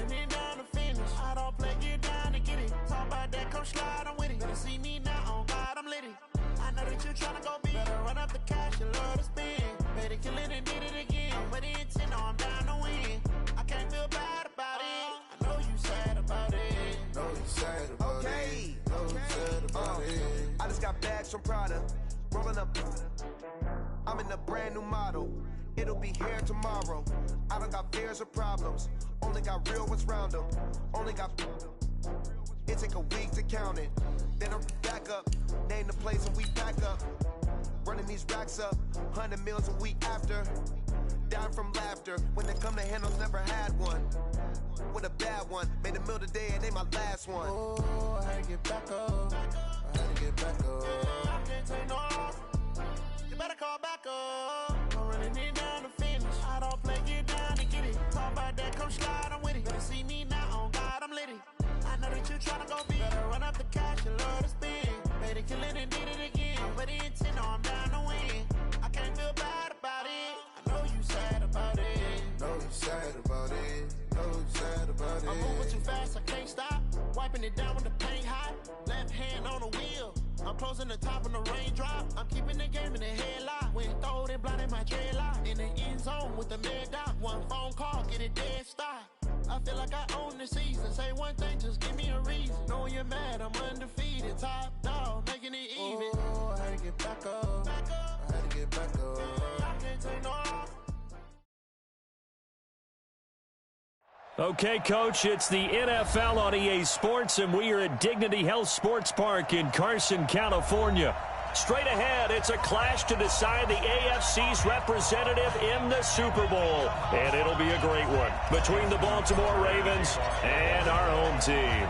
running it down to finish. I don't play, get down and get it. Talk about that, come slide, I'm with it. Better see me now, on God, I'm litty. I know that you tryna go big. Better run up the cash, you love to spend. Better kill it and did it again. But the intent, no, I'm down to win. I can't feel bad about it. I know you sad about it. Know you sad about it. Know you sad about it. I just got bags from Prada. Rolling up. I'm in a brand new model. It'll be here tomorrow. I don't got fears or problems. Only got real ones round them. Only got. It take a week to count it. Then I'm back up. Name the place and we pack up. Running these racks up. 100 meals a week after. Down from laughter. When they come to handles, never had one. With a bad one. Made a meal today and they my last one. Oh, I had to get back up. I had to get back up. I can't take no off. You better call back up. I'm running it down to finish. I don't play, get down and get it. Talk about that, come slide, I'm with it. Better see me now, on God, I'm litty. I know that you tryna go big. Better run up the cash, you love to spend. Better kill it and did it again. But the intent, no, I'm down to win. I can't feel bad about it. I know you sad about it. Know you sad about it. Know you sad about it. I'm moving too fast, I can't stop. Wiping it down with the paint hot. Left hand on the wheel. I'm closing the top when the raindrop. I'm keeping the game in the headlock. When throwed and blinded my dreadlock. In the end zone with the mad dot. One phone call, get it dead stop. I feel like I own the season. Say one thing, just give me a reason. Knowing you're mad, I'm undefeated. Top dog, making it even. Oh, I had to get back up. I had to get back up. I can't take no off. Okay, Coach, it's the NFL on EA Sports, and we are at Dignity Health Sports Park in Carson, California. Straight ahead, it's a clash to decide the AFC's representative in the Super Bowl. And it'll be a great one between the Baltimore Ravens and our home team.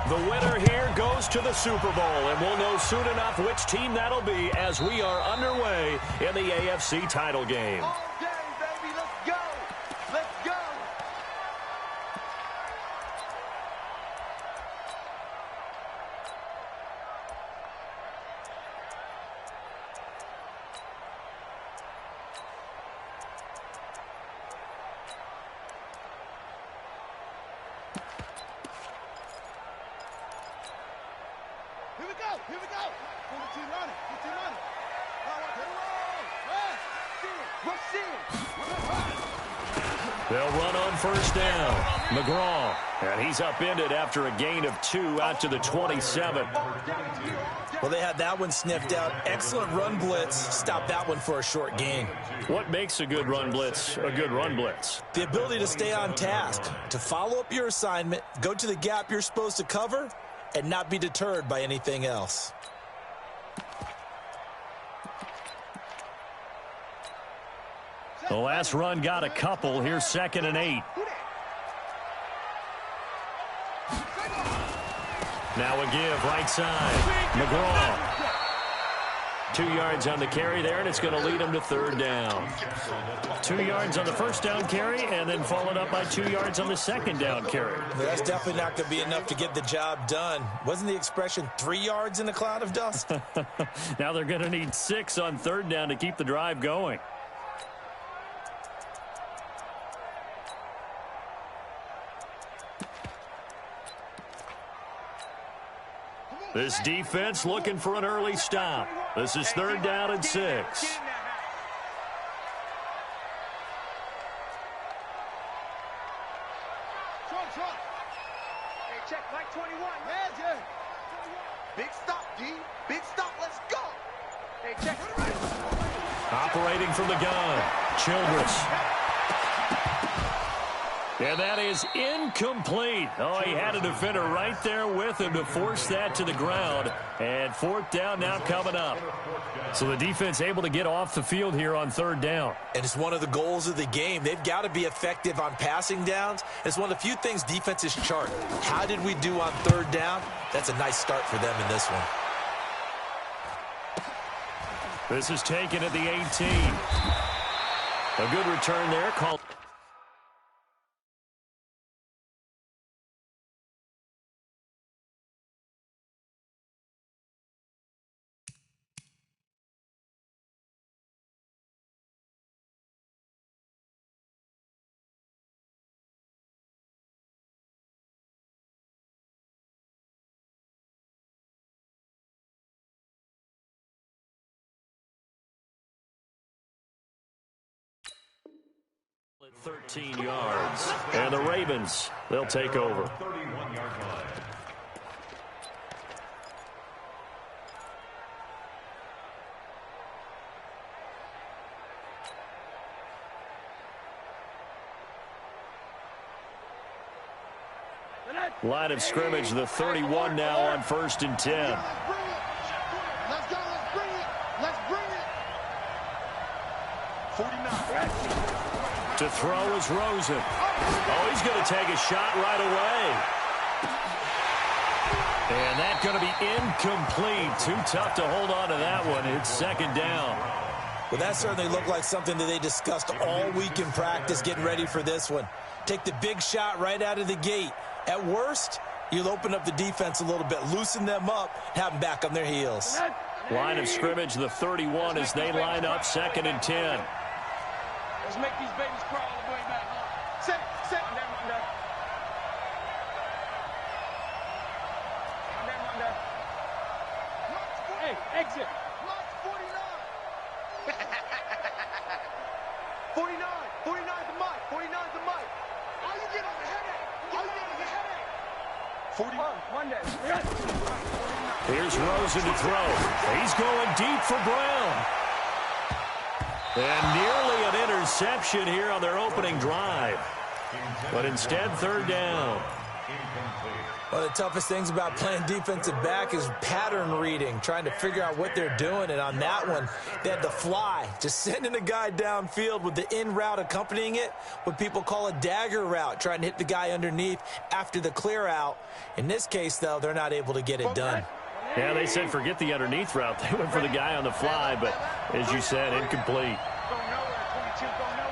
The winner here goes to the Super Bowl, and we'll know soon enough which team that'll be as we are underway in the AFC title game. All day, baby. Let's go. Let's go. Here we go. Here we go. Full team on it. Full team on it. Rush in. They'll run on first down. McGraw. And he's upended after a gain of 2 out to the 27. Well, they had that one sniffed out. Excellent run blitz. Stop that one for a short gain. What makes a good run blitz a good run blitz? The ability to stay on task, to follow up your assignment, go to the gap you're supposed to cover, and not be deterred by anything else. The last run got a couple. Here's 2nd and 8. Now a give, right side. McGraw. 2 yards on the carry there, and it's going to lead him to 3rd down. 2 yards on the first down carry, and then followed up by 2 yards on the 2nd down carry. Well, that's definitely not going to be enough to get the job done. Wasn't the expression 3 yards in a cloud of dust? Now they're going to need 6 on 3rd down to keep the drive going. This defense looking for an early stop. This is 3rd down and 6. Hey, check, Mike 21. Yeah. Big stop, D. Big stop. Let's go. Hey, check. Operating from the gun, Childress. And that is incomplete. Oh, he had a defender right there with him to force that to the ground. And 4th down now coming up. So the defense able to get off the field here on 3rd down. And it's one of the goals of the game. They've got to be effective on passing downs. It's one of the few things defenses chart. How did we do on 3rd down? That's a nice start for them in this one. This is taken at the 18. A good return there. Called. 13 yards. And the Ravens, they'll take over. 31-yard line. Line of scrimmage, the 31 now on 1st and 10. Let's go, let's bring it. Let's bring it. 49. To throw is Rosen. Oh, he's going to take a shot right away. And that's going to be incomplete. Too tough to hold on to that one. It's 2nd down. Well, that certainly looked like something that they discussed all week in practice getting ready for this one. Take the big shot right out of the gate. At worst, you'll open up the defense a little bit, loosen them up, have them back on their heels. Line of scrimmage, the 31 as they line up 2nd and 10. Let's make these babies crawl all the way back. Set. Hey, exit. 49. 49's the mic. 49's the mic. All you get is a headache. All you get is a headache. 40. Monday. Here's Rosen to throw. He's going deep for Brown. And nearly an interception here on their opening drive. But instead, 3rd down. One of the toughest things about playing defensive back is pattern reading, trying to figure out what they're doing. And on that one, they had to fly, just sending a guy downfield with the in route accompanying it, what people call a dagger route, trying to hit the guy underneath after the clear out. In this case, though, they're not able to get it done. Yeah, they said forget the underneath route. They went for the guy on the fly, but as you said, incomplete. Go nowhere, 22, go nowhere.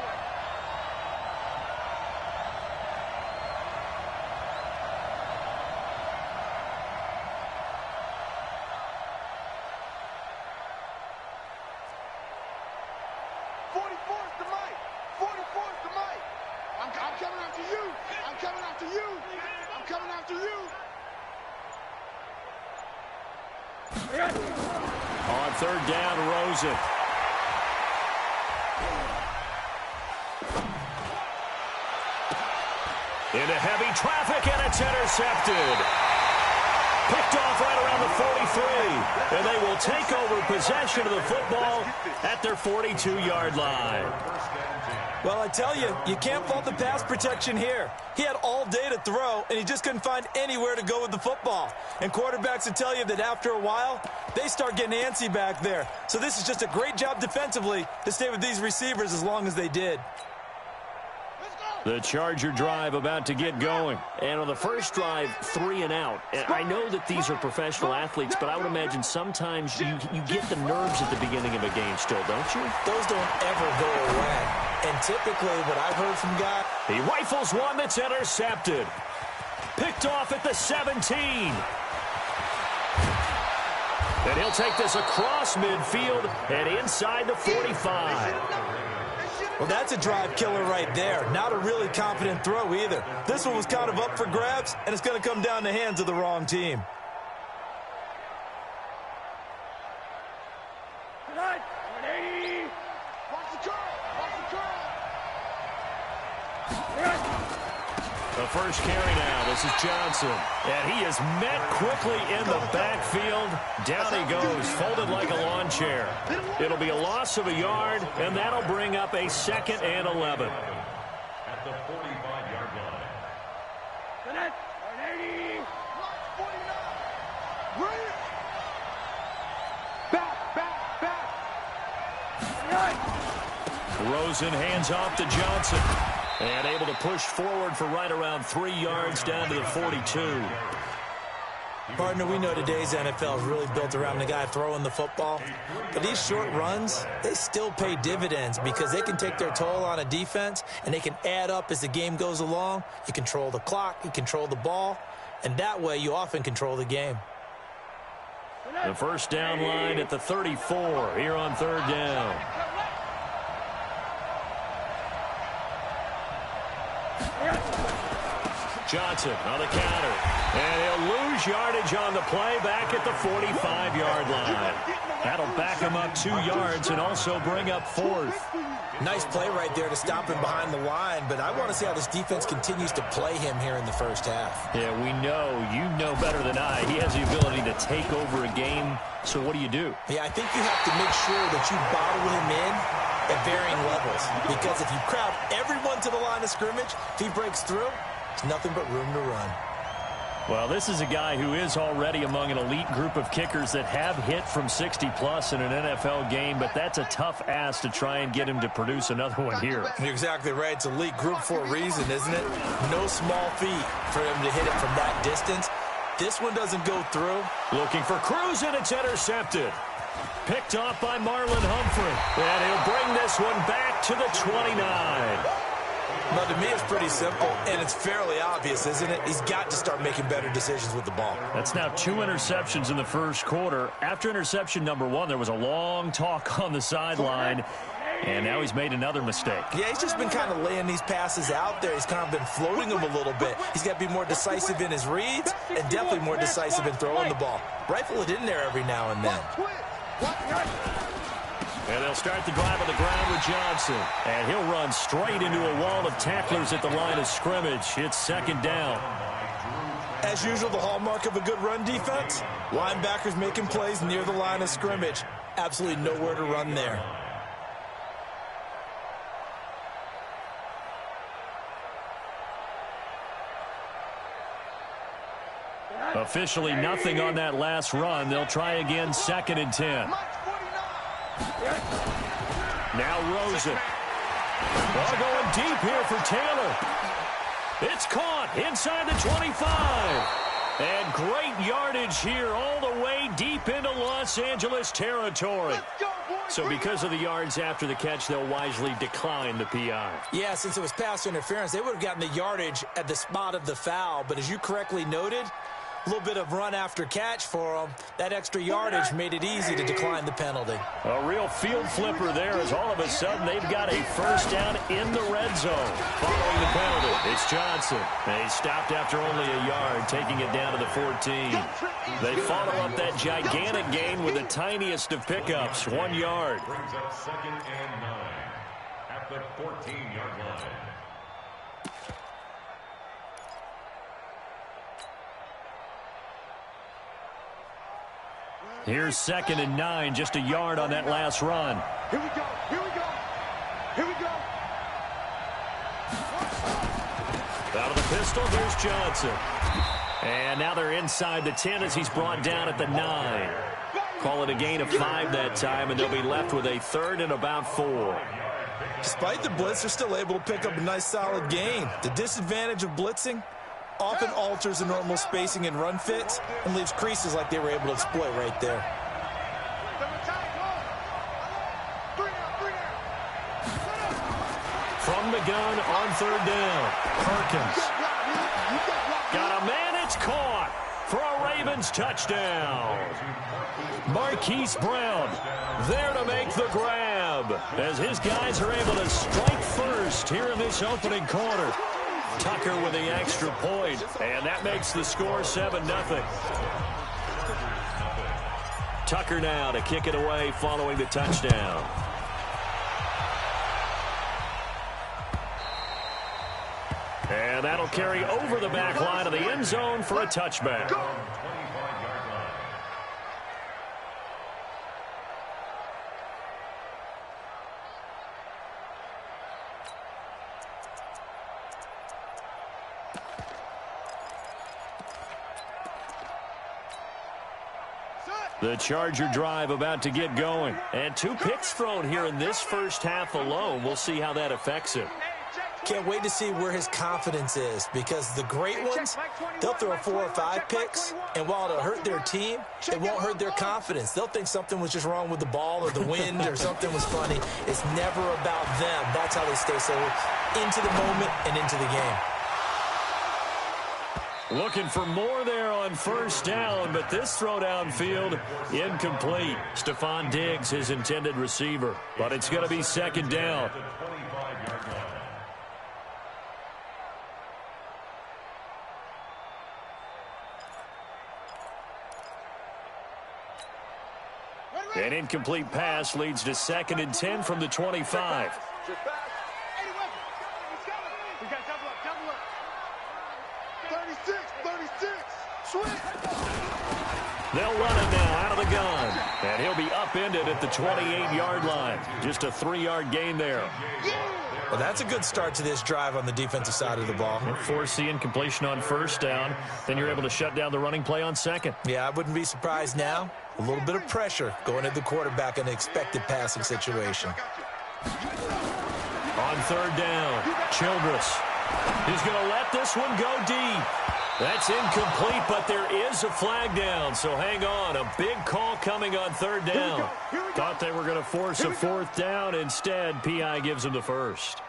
On 3rd down, Rosen. Into heavy traffic, and it's intercepted. Picked off right around the 43, and they will take over possession of the football at their 42-yard line. Well, I tell you, you can't fault the pass protection here. He had all day to throw, and he just couldn't find anywhere to go with the football. And quarterbacks will tell you that after a while, they start getting antsy back there. So this is just a great job defensively to stay with these receivers as long as they did. The Charger drive about to get going. And on the first drive, 3 and out. And I know that these are professional athletes, but I would imagine sometimes you get the nerves at the beginning of a game still, don't you? Those don't ever go away. And typically what I've heard from guys... He rifles one that's intercepted. Picked off at the 17. And he'll take this across midfield and inside the 45. Well, that's a drive killer right there. Not a really confident throw either. This one was kind of up for grabs, and it's going to come down the hands of the wrong team. Watch the curl. Watch the curl. The first carry now. This is Johnson. And he is met quickly in the backfield. Down he goes, folded like a lawn chair. It'll be a loss of a yard, and that'll bring up a 2nd and 11. At the 45-yard line. Rosen hands off to Johnson. And able to push forward for right around 3 yards down to the 42. Partner, we know today's NFL is really built around the guy throwing the football. But these short runs, they still pay dividends because they can take their toll on a defense and they can add up as the game goes along. You control the clock, you control the ball, and that way you often control the game. The first down line at the 34 here on 3rd down. Johnson on the counter. And he'll lose yardage on the play back at the 45-yard line. That'll back him up 2 yards and also bring up 4th. Nice play right there to stop him behind the line, but I want to see how this defense continues to play him here in the first half. Yeah, we know. You know better than I. He has the ability to take over a game, so what do you do? Yeah, I think you have to make sure that you bottle him in at varying levels, because if you crowd everyone to the line of scrimmage, if he breaks through, there's nothing but room to run. Well, this is a guy who is already among an elite group of kickers that have hit from 60-plus in an NFL game, but that's a tough ask to try and get him to produce another one here. You're exactly right. It's elite group for a reason, isn't it? No small feat for him to hit it from that distance. This one doesn't go through. Looking for Cruz, and it's intercepted. Picked off by Marlon Humphrey, and he'll bring this one back to the 29. Now, to me, it's pretty simple, and it's fairly obvious, isn't it? He's got to start making better decisions with the ball. That's now 2 interceptions in the first quarter. After interception number 1, there was a long talk on the sideline, and now he's made another mistake. Yeah, he's just been kind of laying these passes out there. He's kind of been floating them a little bit. He's got to be more decisive in his reads and definitely more decisive in throwing the ball. Rifle it in there every now and then. And they'll start the drive on the ground with Johnson. And he'll run straight into a wall of tacklers at the line of scrimmage. It's second down. As usual, the hallmark of a good run defense, linebackers making plays near the line of scrimmage. Absolutely nowhere to run there. Officially nothing on that last run. They'll try again, 2nd and 10. Now Rosen. Ball going deep here for Taylor. It's caught inside the 25. And great yardage here all the way deep into Los Angeles territory. So because of the yards after the catch, they'll wisely decline the PI. Yeah, since it was pass interference, they would have gotten the yardage at the spot of the foul. But as you correctly noted, a little bit of run after catch for them. That extra yardage made it easy to decline the penalty. A real field flipper there as all of a sudden they've got a first down in the red zone. Following the penalty, it's Johnson. And he stopped after only a yard, taking it down to the 14. They follow up that gigantic gain with the tiniest of pickups, 1 yard. Brings up 2nd and 9 at the 14-yard line. Here's 2nd and 9, just a yard on that last run. Here we go. Here we go. Here we go. Out of the pistol, here's Johnson. And now they're inside the 10 as he's brought down at the 9. Call it a gain of 5 that time, and they'll be left with a 3rd and about 4. Despite the blitz, they're still able to pick up a nice solid gain. The disadvantage of blitzing often alters the normal spacing and run fits and leaves creases like they were able to exploit right there. From the gun on 3rd down, Perkins. Got a man, it's caught for a Ravens touchdown. Marquise Brown there to make the grab as his guys are able to strike first here in this opening quarter. Tucker with the extra point, and that makes the score 7-0. Tucker now to kick it away following the touchdown. And that'll carry over the back line of the end zone for a touchback. The Charger drive about to get going. And 2 picks thrown here in this first half alone. We'll see how that affects him. Can't wait to see where his confidence is, because the great ones, they'll throw 4 or 5 picks, and while it'll hurt their team, it won't hurt their confidence. They'll think something was just wrong with the ball or the wind or something was funny. It's never about them. That's how they stay so into the moment and into the game. Looking for more there on first down, but this throw downfield incomplete. Stephon Diggs, his intended receiver, but it's going to be 2nd down. An incomplete pass leads to 2nd and 10 from the 25. Sit back. 80 weapons. He's coming. We got double up, double up. 36. Swing. They'll run it now out of the gun. And he'll be upended at the 28-yard line. Just a 3-yard gain there. Well, that's a good start to this drive on the defensive side of the ball. Force the incompletion on first down. Then you're able to shut down the running play on second. Yeah, I wouldn't be surprised now. A little bit of pressure going at the quarterback in an expected passing situation. On third down, Childress. He's going to let this one go deep. That's incomplete, but there is a flag down, so hang on. A big call coming on third down. Thought they were going to force a fourth down. Instead, P.I. gives them the first.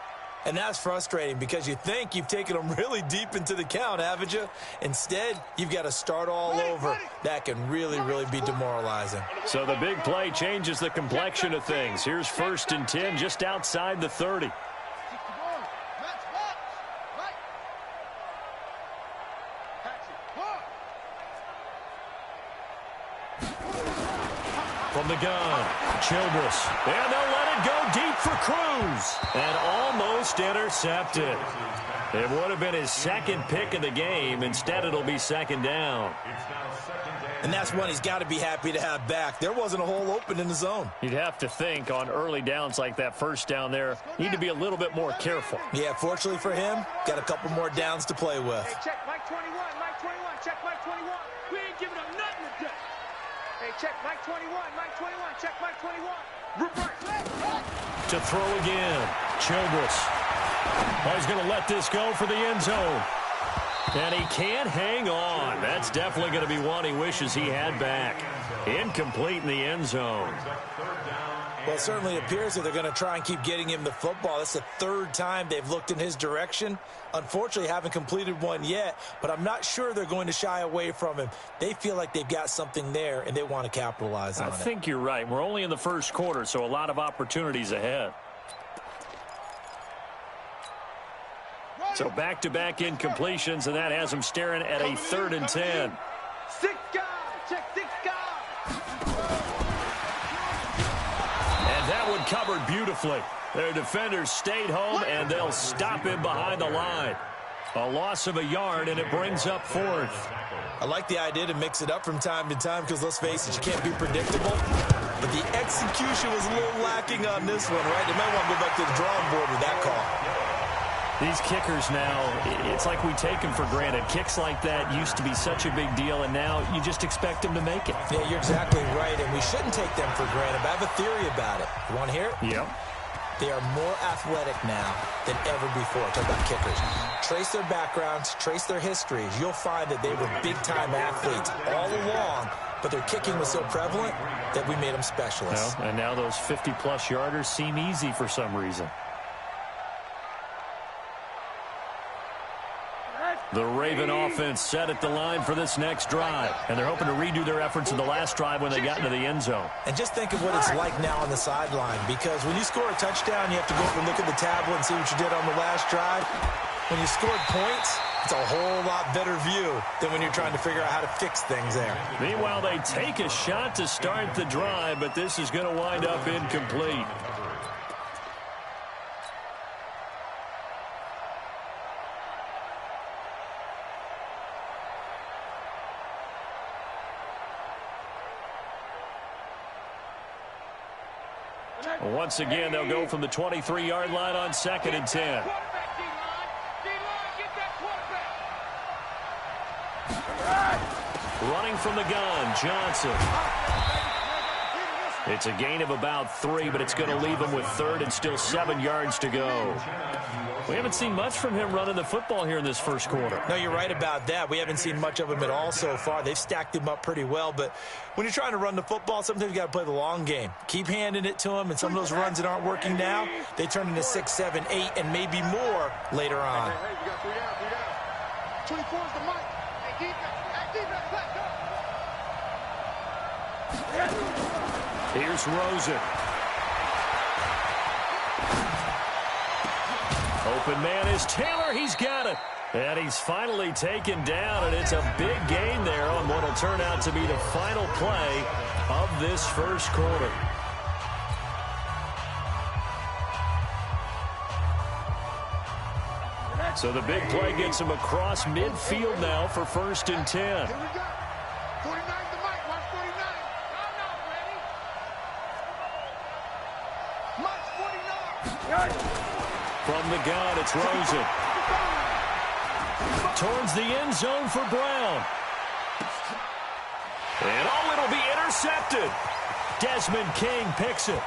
And that's frustrating because you think you've taken them really deep into the count, haven't you? Instead, you've got to start all over. That can really, really be demoralizing. So the big play changes the complexion of things. Here's 1st and 10 just outside the 30. From the gun, Childress. And they'll let it go deep for Cruz. And almost intercepted. It would have been his second pick of the game. Instead, it'll be second down. And that's one he's got to be happy to have back. There wasn't a hole open in the zone. You'd have to think on early downs like that first down there, need to be a little bit more careful. Yeah, fortunately for him, got a couple more downs to play with. Hey, check Mike 21, Mike 21, check Mike 21. We ain't giving up nothing today. Hey, check Mike 21, Mike 21, check Mike 21. Reverse. To throw again, Childress. Oh, he's going to let this go for the end zone. And he can't hang on. That's definitely going to be one he wishes he had back. Incomplete in the end zone. Well, it certainly appears that they're going to try and keep getting him the football. That's the third time they've looked in his direction. Unfortunately, haven't completed one yet, but I'm not sure they're going to shy away from him. They feel like they've got something there, and they want to capitalize on it. I think you're right. We're only in the first quarter, so a lot of opportunities ahead. So back-to-back incompletions, and that has him staring at a 3rd and 10. 6 guys, check 6 guys. And that one covered beautifully. Their defenders stayed home, and they'll stop him behind the line. A loss of a yard, and it brings up 4th. I like the idea to mix it up from time to time because, let's face it, you can't be predictable. But the execution was a little lacking on this one, right? They might want to go back to the drawing board with that call. These kickers now, it's like we take them for granted. Kicks like that used to be such a big deal, and now you just expect them to make it. Yeah, you're exactly right, and we shouldn't take them for granted. But I have a theory about it. You want to hear it? Yep. They are more athletic now than ever before. Talk about kickers. Trace their backgrounds, trace their histories. You'll find that they were big-time athletes all along, but their kicking was so prevalent that we made them specialists. Well, and now those 50-plus yarders seem easy for some reason. The Raven offense set at the line for this next drive, and they're hoping to redo their efforts in the last drive when they got into the end zone. And just think of what it's like now on the sideline, because when you score a touchdown, you have to go up and look at the tablet and see what you did on the last drive. When you scored points, it's a whole lot better view than when you're trying to figure out how to fix things there. Meanwhile, they take a shot to start the drive, but this is going to wind up incomplete. Once again, they'll go from the 23-yard line on 2nd and 10. Running from the gun, Johnson. It's a gain of about 3, but it's going to leave him with 3rd and still 7 yards to go. We haven't seen much from him running the football here in this first quarter. No, you're right about that. We haven't seen much of him at all so far. They've stacked him up pretty well, but when you're trying to run the football, sometimes you got to play the long game. Keep handing it to him, and some of those runs that aren't working now, they turn into 6, 7, 8, and maybe more later on. Hey, you got 3 down. 24 is the mic. Hey, defense, let's go. Here's Rosen. Open man is Taylor. He's got it. And he's finally taken down, and it's a big gain there on what will turn out to be the final play of this first quarter. So the big play gets him across midfield now for 1st and 10. Here we go. 49's the mic. Watch 49. Mike's 49. From the gun, it's Rosen. Towards the end zone for Brown. And it'll be intercepted. Desmond King picks it.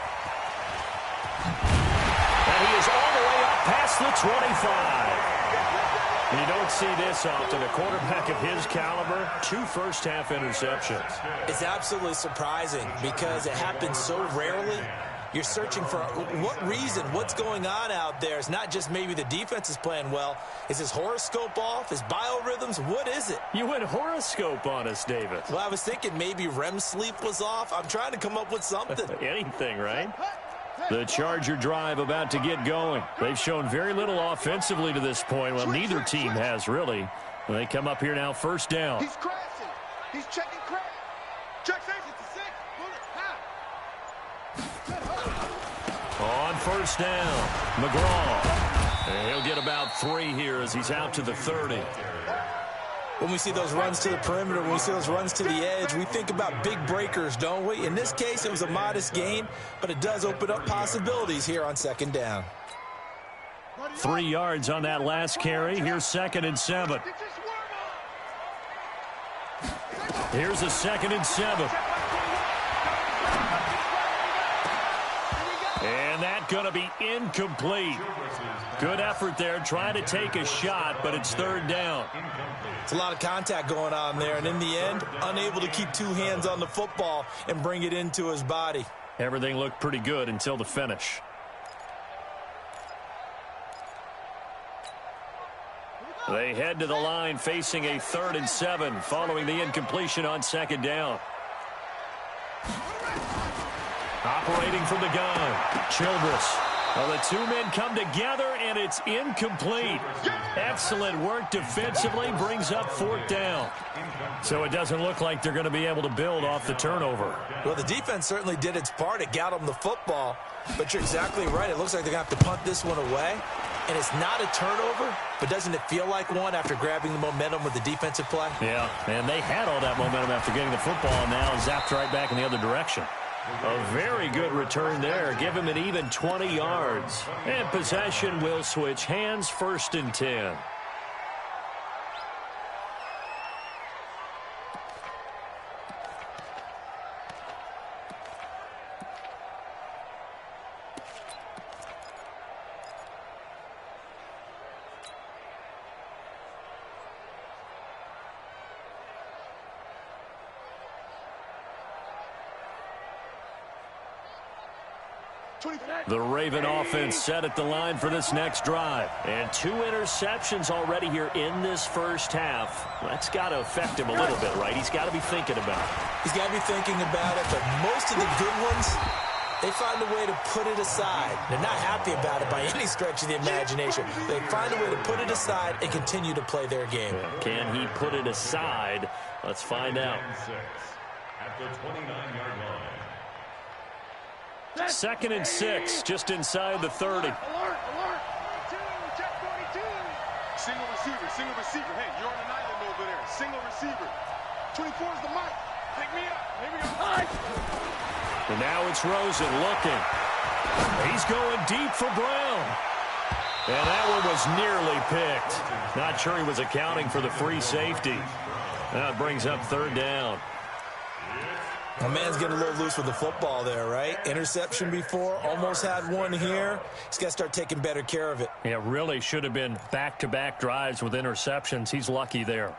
And he is all the way up past the 25. You don't see this often. A quarterback of his caliber, 2 first-half interceptions. It's absolutely surprising because it happens so rarely. You're searching for what reason, what's going on out there. It's not just maybe the defense is playing well. Is his horoscope off? His biorhythms? What is it? You went horoscope on us, David. Well, I was thinking maybe REM sleep was off. I'm trying to come up with something. Anything, right? The Charger drive about to get going. They've shown very little offensively to this point. Well, neither team has, really. They come up here now, 1st down. He's crashing. He's checking crash. Check safety. On 1st down, McGraw. And he'll get about 3 here as he's out to the 30. When we see those runs to the perimeter, when we see those runs to the edge, we think about big breakers, don't we? In this case, it was a modest gain, but it does open up possibilities here on 2nd down. 3 yards on that last carry. Here's 2nd and 7. Here's a 2nd and 7. And that's going to be incomplete. Good effort there, trying to take a shot, but it's 3rd down. It's a lot of contact going on there, and in the end, unable to keep 2 hands on the football and bring it into his body. Everything looked pretty good until the finish. They head to the line facing a 3rd and 7 following the incompletion on 2nd down. Operating from the gun, Childress. Well, the 2 men come together, and it's incomplete. Excellent work defensively, brings up 4th down. So it doesn't look like they're going to be able to build off the turnover. Well, the defense certainly did its part. It got them the football. But you're exactly right. It looks like they're going to have to punt this one away. And it's not a turnover, but doesn't it feel like one after grabbing the momentum with the defensive play? Yeah, and they had all that momentum after getting the football, and now zapped right back in the other direction. A very good return there. Give him an even 20 yards. And possession will switch hands, 1st and 10. The Raven offense set at the line for this next drive. And 2 interceptions already here in this 1st half. That's got to affect him a little bit, right? He's got to be thinking about it. He's got to be thinking about it, but most of the good ones, they find a way to put it aside. They're not happy about it by any stretch of the imagination. They find a way to put it aside and continue to play their game. Can he put it aside? Let's find out. At the 29-yard line. 2nd and 6, just inside the 30. Alert, alert. 42, check 42. Single receiver. Hey, you're on an island over there. Single receiver. 24 is the mic. Pick me up. Here we go. And now it's Rosen looking. He's going deep for Brown. And that one was nearly picked. Not sure he was accounting for the free safety. That brings up 3rd down. My man's getting a little loose with the football there, right? Interception before, almost had one here. He's got to start taking better care of it. Yeah, really should have been back-to-back drives with interceptions. He's lucky there.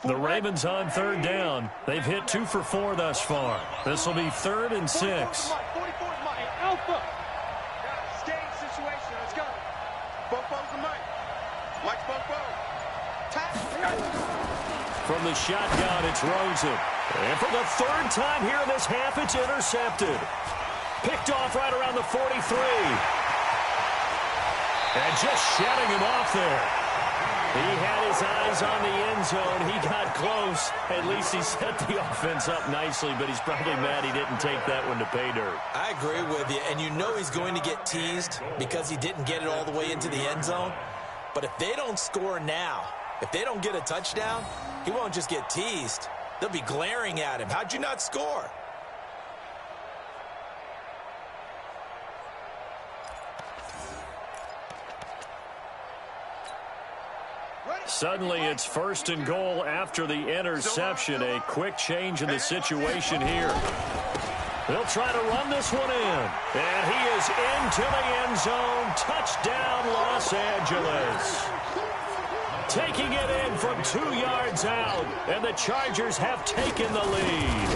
The Ravens on 3rd down. They've hit 2 for 4 thus far. This will be 3rd and 6. 44's my alpha. Skate situation. Let's go. Bofo's the mic. Like Bofo. From the shotgun, it's Rosen. And for the 3rd time here in this half, it's intercepted. Picked off right around the 43. And just shutting him off there. He had his eyes on the end zone. He got close. At least he set the offense up nicely, but he's probably mad he didn't take that one to pay dirt. I agree with you, and you know he's going to get teased because he didn't get it all the way into the end zone. But if they don't score now, if they don't get a touchdown, he won't just get teased. They'll be glaring at him. How'd you not score? Suddenly, it's 1st and goal after the interception. A quick change in the situation here. They'll try to run this one in. And he is into the end zone. Touchdown, Los Angeles. Taking it in from 2 yards out. And the Chargers have taken the lead.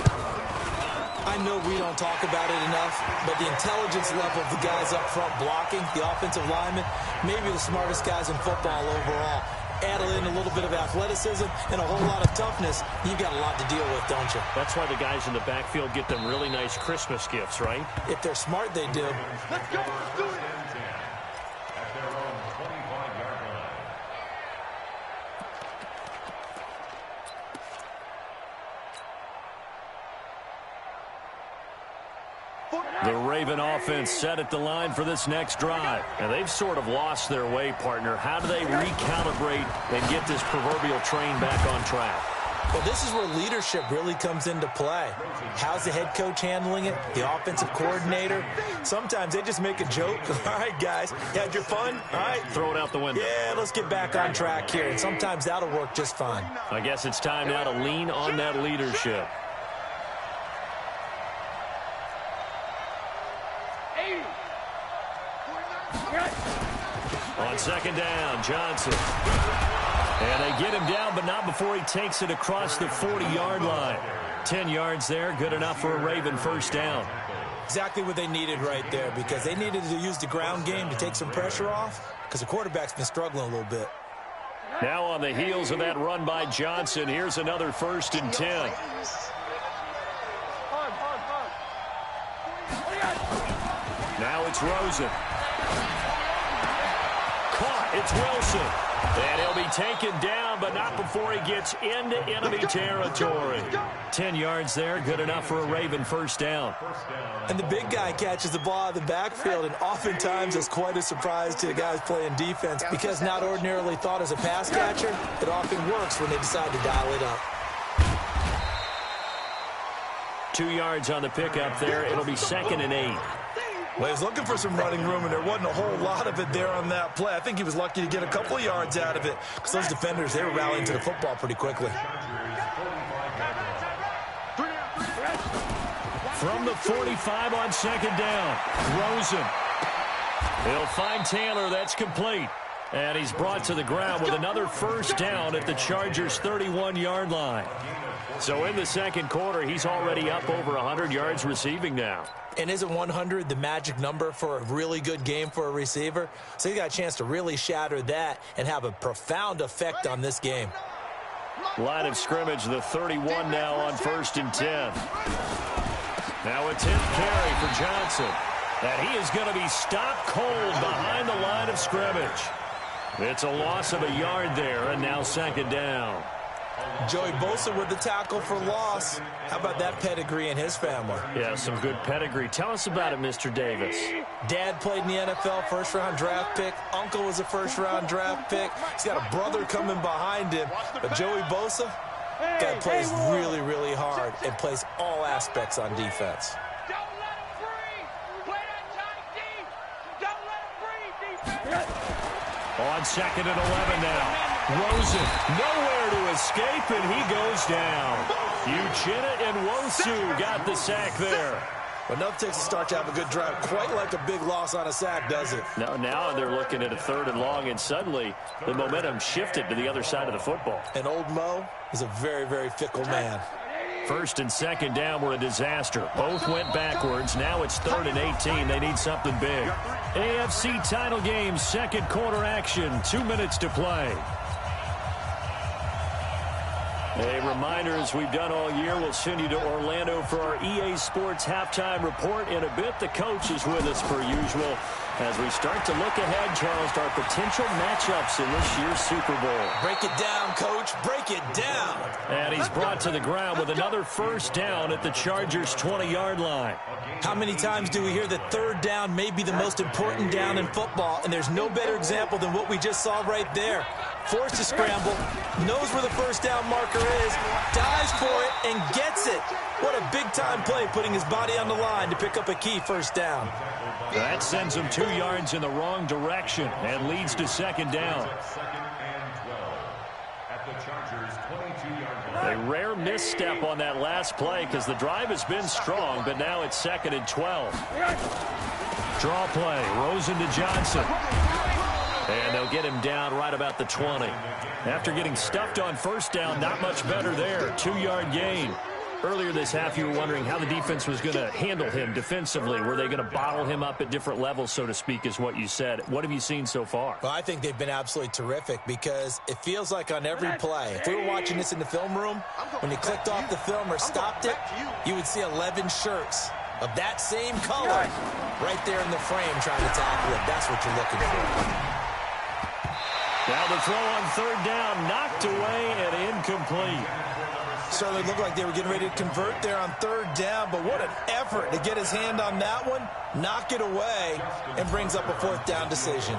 I know we don't talk about it enough, but the intelligence level of the guys up front blocking, the offensive linemen, maybe the smartest guys in football overall. Add in a little bit of athleticism and a whole lot of toughnness, you've got a lot to deal with, don't you? That's why the guys in the backfield get them really nice Christmas gifts, right? If they're smart, they do. Let's go. Let's do it. At their own 25-yard line. The Raven offense set at the line for this next drive. And they've sort of lost their way, partner. How do they recalibrate and get this proverbial train back on track? Well, this is where leadership really comes into play. How's the head coach handling it? The offensive coordinator? Sometimes they just make a joke. All right, guys, you had your fun? All right. Throw it out the window. Yeah, let's get back on track here. And sometimes that'll work just fine. I guess it's time now to lean on that leadership. On 2nd down, Johnson. And they get him down, but not before he takes it across the 40-yard line. 10 yards there, good enough for a Raven 1st down. Exactly what they needed right there, because they needed to use the ground game to take some pressure off, because the quarterback's been struggling a little bit. Now on the heels of that run by Johnson, here's another 1st and 10. Now it's Rosen. Caught. It's Wilson. And he'll be taken down, but not before he gets into enemy territory. 10 yards there, good enough for a Raven 1st down. And the big guy catches the ball out of the backfield, and oftentimes it's quite a surprise to the guys playing defense, because not ordinarily thought as a pass catcher, it often works when they decide to dial it up. 2 yards on the pickup there. It'll be 2nd and 8. Well, he was looking for some running room, and there wasn't a whole lot of it there on that play. I think he was lucky to get a couple of yards out of it, because those defenders, they were rallying to the football pretty quickly. From the 45 on 2nd down, Rosen. He'll find Taylor. That's complete. And he's brought to the ground with another 1st down at the Chargers' 31-yard line. So in the 2nd quarter, he's already up over 100 yards receiving now. And isn't 100 the magic number for a really good game for a receiver? So he got a chance to really shatter that and have a profound effect on this game. Line of scrimmage, the 31 now on 1st and 10. Now a 10th carry for Johnson. And he is going to be stopped cold behind the line of scrimmage. It's a loss of a yard there, and now 2nd down. Joey Bosa with the tackle for loss. How about that pedigree in his family? Yeah, some good pedigree. Tell us about it, Mr. Davis. Dad played in the NFL, 1st-round draft pick. Uncle was a 1st-round draft pick. He's got a brother coming behind him. But Joey Bosa, guy plays really, really hard and plays all aspects on defense. Don't let him breathe. Play that tight deep. Don't let him breathe, defense. On 2nd and 11 now. Rosen, nowhere to escape, and he goes down. Uchenna and Wosu got the sack there. But enough takes a start to have a good drive. Quite like a big loss on a sack, does it? Now they're looking at a 3rd and long, and suddenly the momentum shifted to the other side of the football. And old Mo is a very, very fickle man. 1st and 2nd down were a disaster. Both went backwards. Now it's 3rd and 18. They need something big. AFC title game, 2nd quarter action. 2 minutes to play. A reminder, as we've done all year, we'll send you to Orlando for our EA Sports halftime report. In a bit, the coach is with us per usual. As we start to look ahead, Charles, to our potential matchups in this year's Super Bowl. Break it down, Coach. Break it down. And he's brought to the ground with another first down at the Chargers' 20-yard line. How many times do we hear that third down may be the most important down in football? And there's no better example than what we just saw right there. Forced to scramble, knows where the first down marker is, dives for it, and gets it. What a big-time play, putting his body on the line to pick up a key first down. That sends him 2 yards in the wrong direction and leads to second down. A rare misstep on that last play because the drive has been strong, but now it's 2nd and 12. Draw play, Rosen to Johnson. And they'll get him down right about the 20. After getting stuffed on first down, not much better there. 2-yard gain. Earlier this half, you were wondering how the defense was going to handle him defensively. Were they going to bottle him up at different levels, so to speak, is what you said. What have you seen so far? Well, I think they've been absolutely terrific because it feels like on every play, if we were watching this in the film room, when you clicked off the film or stopped it, you would see 11 shirts of that same color right there in the frame trying to tackle it. That's what you're looking for. Now the throw on third down, knocked away and incomplete. Certainly looked like they were getting ready to convert there on third down, but what an effort to get his hand on that one, knock it away, and brings up a fourth down decision.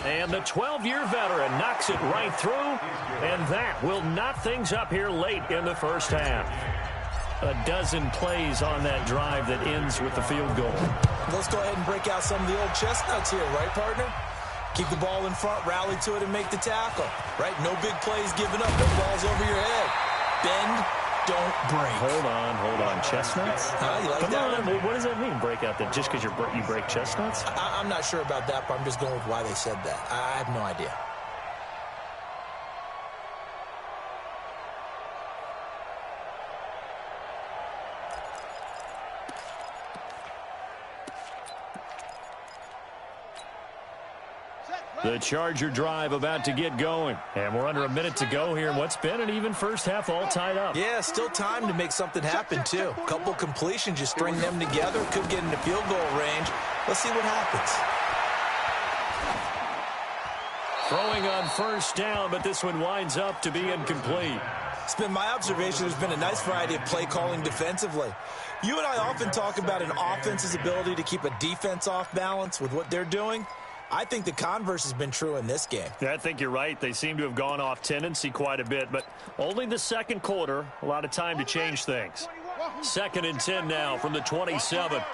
And the 12-year veteran knocks it right through, and that will knot things up here late in the first half. A dozen plays on that drive that ends with the field goal. Let's go ahead and break out some of the old chestnuts here, right, partner? Keep the ball in front, rally to it, and make the tackle. Right? No big plays given up. No balls over your head. Bend, don't break. Hold on. Chestnuts? You like Come that on. one? What does that mean, break out that just because you break chestnuts? I'm not sure about that, but I'm just going with why they said that. I have no idea. The Charger drive about to get going. And we're under a minute to go here in what's been an even first half all tied up. Yeah, still time to make something happen, too. A couple completions, just string them together. Could get into field goal range. Let's see what happens. Throwing on first down, but this one winds up to be incomplete. It's been my observation there's been a nice variety of play calling defensively. You and I often talk about an offense's ability to keep a defense off balance with what they're doing. I think the converse has been true in this game. Yeah, I think you're right. They seem to have gone off tendency quite a bit, but only the second quarter, a lot of time to change things. 2nd and 10 now from the 27. Hey,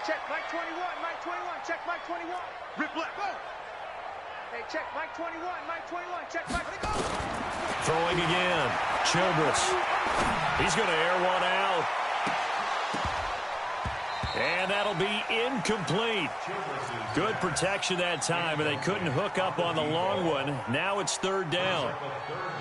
check Mike 21, Mike 21, check Mike 21. Rip left. Go. Hey, check Mike 21, Mike 21, check Mike. Go. Throwing again. Childress. He's going to air one out. And that'll be incomplete. Good protection that time, and they couldn't hook up on the long one. Now it's third down.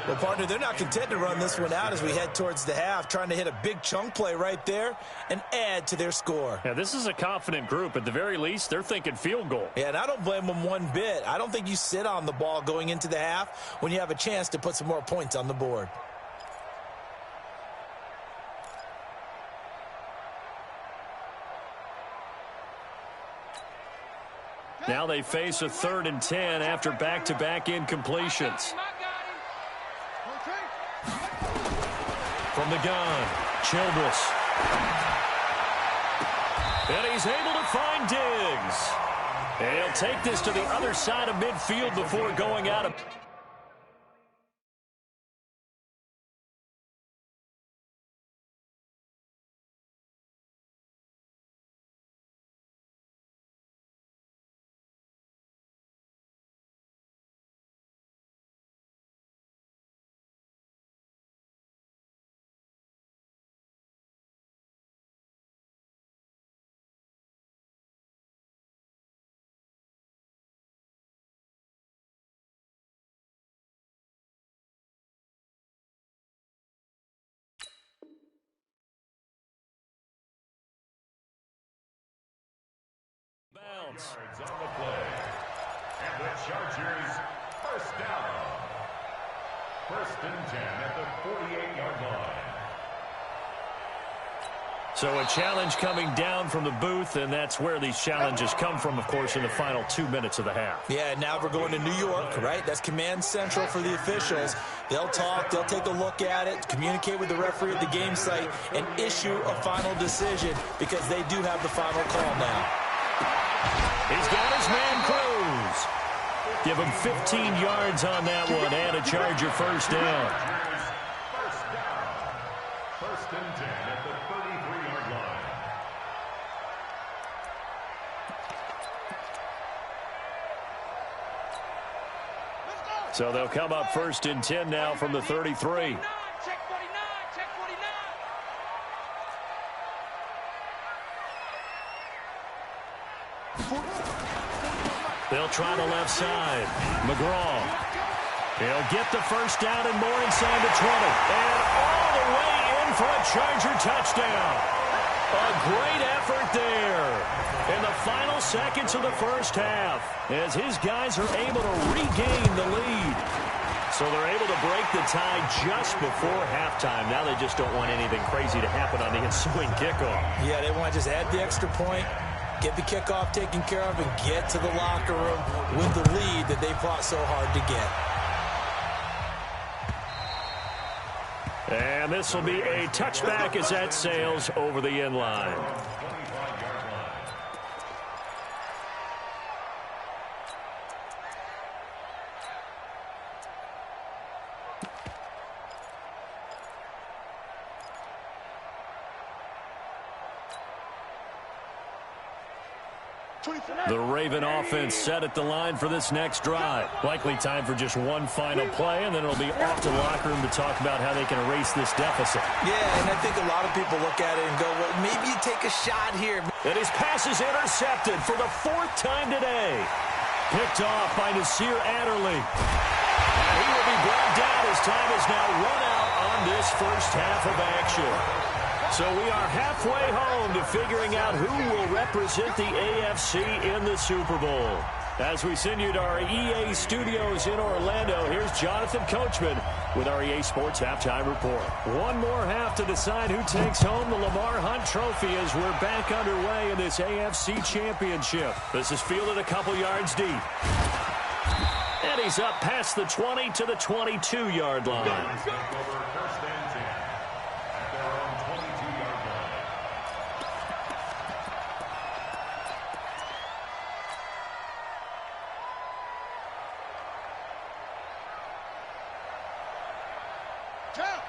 Well, partner, they're not content to run this one out as we head towards the half, trying to hit a big chunk play right there and add to their score. Yeah, this is a confident group. At the very least, they're thinking field goal. Yeah, and I don't blame them one bit. I don't think you sit on the ball going into the half when you have a chance to put some more points on the board. Now they face a 3rd and 10 after back-to-back incompletions. From the gun, Childress. And he's able to find Diggs. And he'll take this to the other side of midfield before going out of... bounds. On the play. And the Chargers first down. 1st and 10 at the 48-yard line. So a challenge coming down from the booth, and that's where these challenges come from, of course, in the final 2 minutes of the half. Yeah, now we're going to New York, right? That's command central for the officials. They'll talk, they'll take a look at it, communicate with the referee at the game site, and issue a final decision because they do have the final call now. He's got his man Cruz. Give him 15 yards on that one and a Charger first down. First and 10 at the 33-yard line. So they'll come up first and 10 now from the 33. They'll try the left side. McGraw. He'll get the first down and more inside the 20. And all the way in for a Charger touchdown. A great effort there in the final seconds of the first half as his guys are able to regain the lead. So they're able to break the tie just before halftime. Now they just don't want anything crazy to happen on the ensuing kickoff. Yeah, they want to just add the extra point, get the kickoff taken care of, and get to the locker room with the lead that they fought so hard to get. And this will be a touchback as that sails over the end line. The Raven offense set at the line for this next drive. Likely time for just one final play, and then it'll be off to the locker room to talk about how they can erase this deficit. Yeah, and I think a lot of people look at it and go, well, maybe you take a shot here. And his pass is intercepted for the 4th time today. Picked off by Nasir Adderley. And he will be brought down as time is now run out on this first half of action. So we are halfway home to figuring out who will represent the AFC in the Super Bowl. As we send you to our EA studios in Orlando, here's Jonathan Coachman with our EA Sports Halftime Report. One more half to decide who takes home the Lamar Hunt Trophy as we're back underway in this AFC Championship. This is fielded a couple yards deep. And he's up past the 20 to the 22-yard line.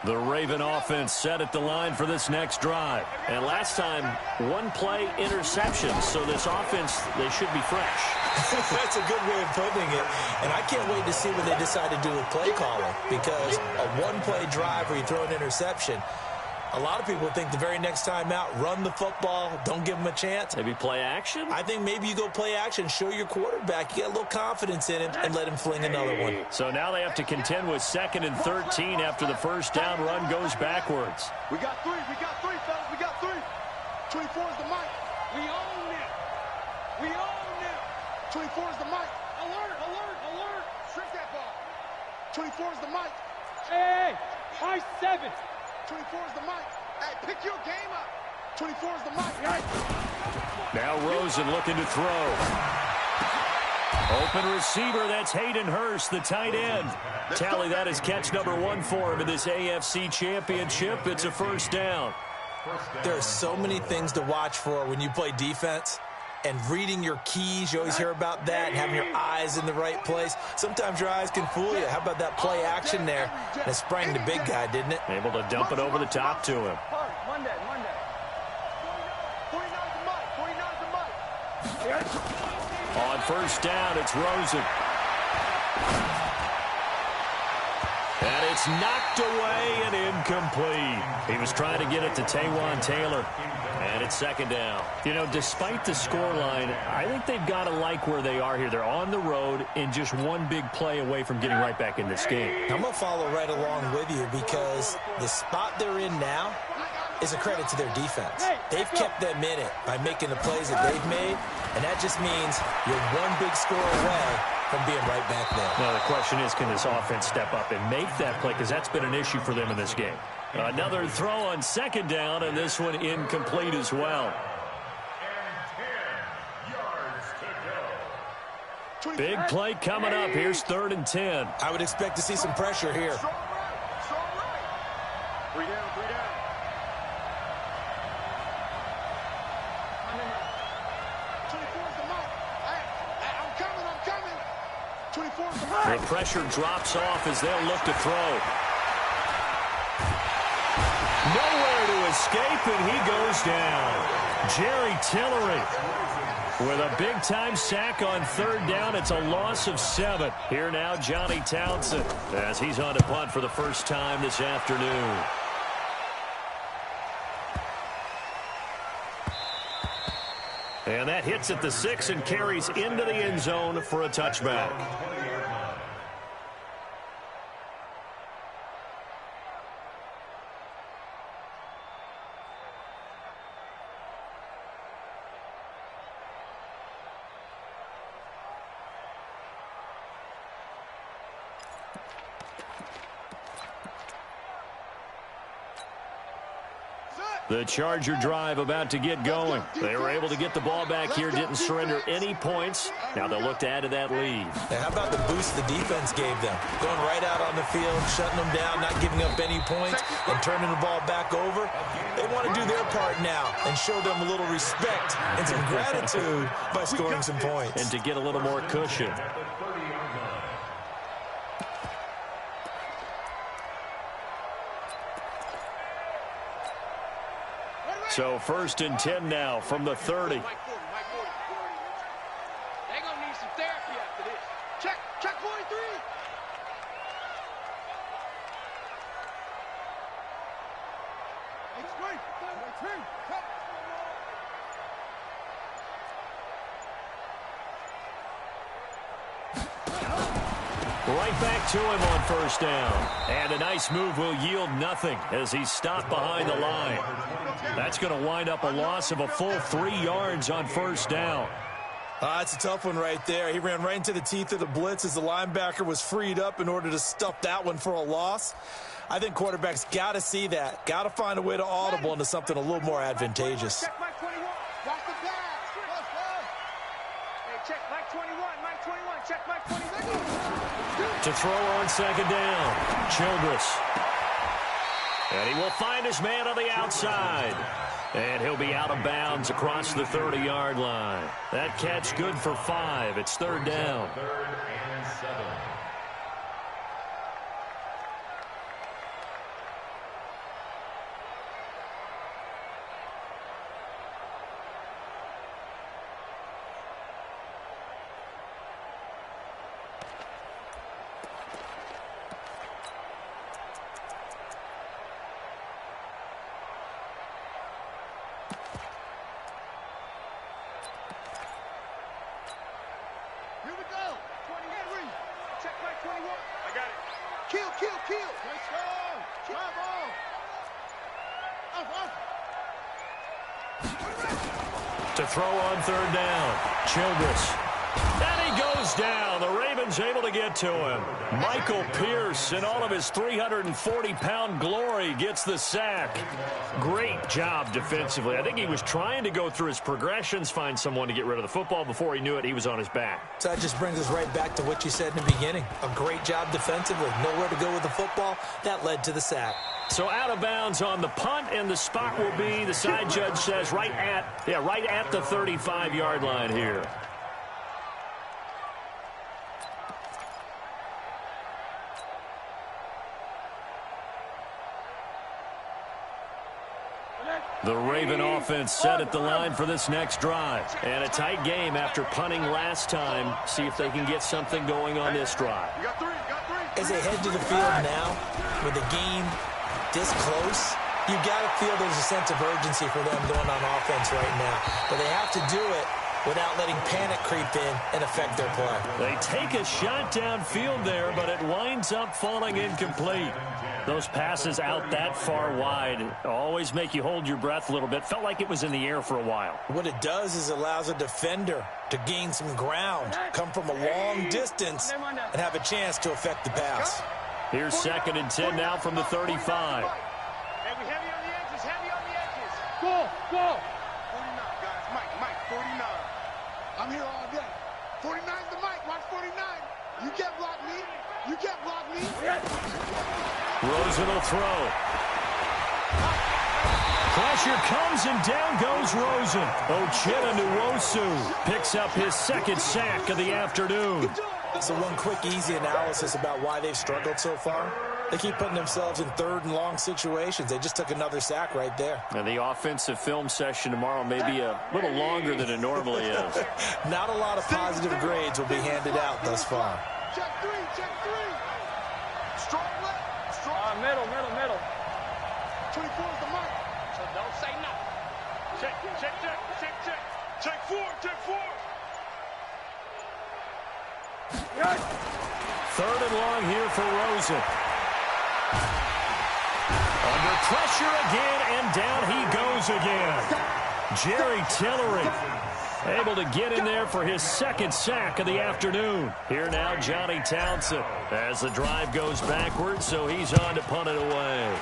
The Raven offense set at the line for this next drive. And last time, one-play interception. So this offense, they should be fresh. That's a good way of putting it. And I can't wait to see what they decide to do with play calling. Because a one-play drive where you throw an interception, a lot of people think the very next time out, run the football, don't give them a chance. Maybe play action? I think maybe you go play action, show your quarterback, you get a little confidence in him, and let him fling another one. So now they have to contend with 2nd and 13 after the first down run goes backwards. We got three, fellas, we got 3. 24 is the mic. We own it. We own it. 24 is the mic. Alert, alert, alert. Shrink that ball. 24 is the mic. Hey, high 7. 24 is the mic. Hey, pick your game up. 24 is the mic. Now Rosen looking to throw. Open receiver, that's Hayden Hurst, the tight end. Tally, that is catch number 1 for him in this AFC Championship. It's a first down. There are so many things to watch for when you play defense. And reading your keys, you always hear about that, and having your eyes in the right place. Sometimes your eyes can fool you. How about that play action there? That sprang the big guy, didn't it? Able to dump it over the top to him. Monday. 49 is the mic. On first down, it's Rosen. And it's knocked away and incomplete. He was trying to get it to Taywan Taylor. And it's 2nd down. You know, despite the scoreline, I think they've got to like where they are here. They're on the road and just one big play away from getting right back in this game. I'm going to follow right along with you because the spot they're in now is a credit to their defense. They've kept them in it by making the plays that they've made, and that just means you're one big score away from being right back there. Now, the question is, can this offense step up and make that play? Because that's been an issue for them in this game. Another throw on second down, and this one incomplete as well. Big play coming up. Here's 3rd and 10. I would expect to see some pressure here. Strong right. 3 down, 3 down. 24's the mark. I'm coming. 24's the mark. The pressure drops off as they'll look to throw. Nowhere to escape, and he goes down. Jerry Tillery with a big-time sack on 3rd down. It's a loss of 7. Here now, Johnny Townsend, as he's on to punt for the first time this afternoon. And that hits at the 6 and carries into the end zone for a touchback. The Charger drive about to get going. They were able to get the ball back here, didn't surrender any points. Now they'll look to add to that lead. Now, how about the boost the defense gave them? Going right out on the field, shutting them down, not giving up any points, and turning the ball back over. They want to do their part now and show them a little respect and some gratitude by scoring some points. And to get a little more cushion. So 1st and 10 now from the 30. They're going to need some therapy after this. Check 43. Right back to him on 1st down. And a nice move will yield nothing as he's stopped behind the line. That's going to wind up a loss of a full 3 yards on 1st down. It's a tough one right there. He ran right into the teeth of the blitz as the linebacker was freed up in order to stuff that one for a loss. I think quarterbacks got to see that. Got to find a way to audible into something a little more advantageous. Check Mike 21. Watch the pass. Hey, check Mike 21. Mike 21. Check Mike 21. To throw on 2nd down, Childress. And he will find his man on the outside. And he'll be out of bounds across the 30-yard line. That catch good for 5. It's 3rd down. 3rd and 7. Here we go. 20. Check Mike 21. I got it. Kill. Let's go. Drive on. To throw on 3rd down, Childress. And he goes down. The Ravens able to get to him. Michael Pierce, in all of his 340-pound glory, gets the sack. Great job defensively. I think he was trying to go through his progressions, find someone to get rid of the football. Before he knew it, he was on his back. So that just brings us right back to what you said in the beginning. A great job defensively. Nowhere to go with the football. That led to the sack. So out of bounds on the punt, and the spot will be, the side judge says, right at the 35-yard line here. The Raven offense set at the line for this next drive. And a tight game after punting last time. See if they can get something going on this drive. You got 3. As they head to the field now, with the game this close, you got to feel there's a sense of urgency for them going on offense right now. But they have to do it without letting panic creep in and affect their play. They take a shot downfield there, but it winds up falling incomplete. Those passes out that far wide always make you hold your breath a little bit. Felt like it was in the air for a while. What it does is allows a defender to gain some ground, come from a long distance, and have a chance to affect the pass. Here's 2nd and 10 now from the 35. edges, heavy on the edges. Go, go. 49, guys. Mike, 49. I'm here all day. 49's the mic. Watch 49. You can't block me. You can't block me. Rosen will throw. Pressure comes and down goes Rosen. Uchenna Nwosu picks up his second sack of the afternoon. So one quick, easy analysis about why they've struggled so far. They keep putting themselves in third and long situations. They just took another sack right there. And the offensive film session tomorrow may be a little longer than it normally is. Not a lot of positive grades will be handed out thus far. Check three, check three. Strong left, strong. Middle. 24 is the mic. So don't say nothing. Check. Check four. Third and long here for Rosen. Under pressure again, and down he goes again. Jerry Tillery able to get in there for his second sack of the afternoon. Here now, Johnny Townsend, as the drive goes backwards, so he's on to punt it away.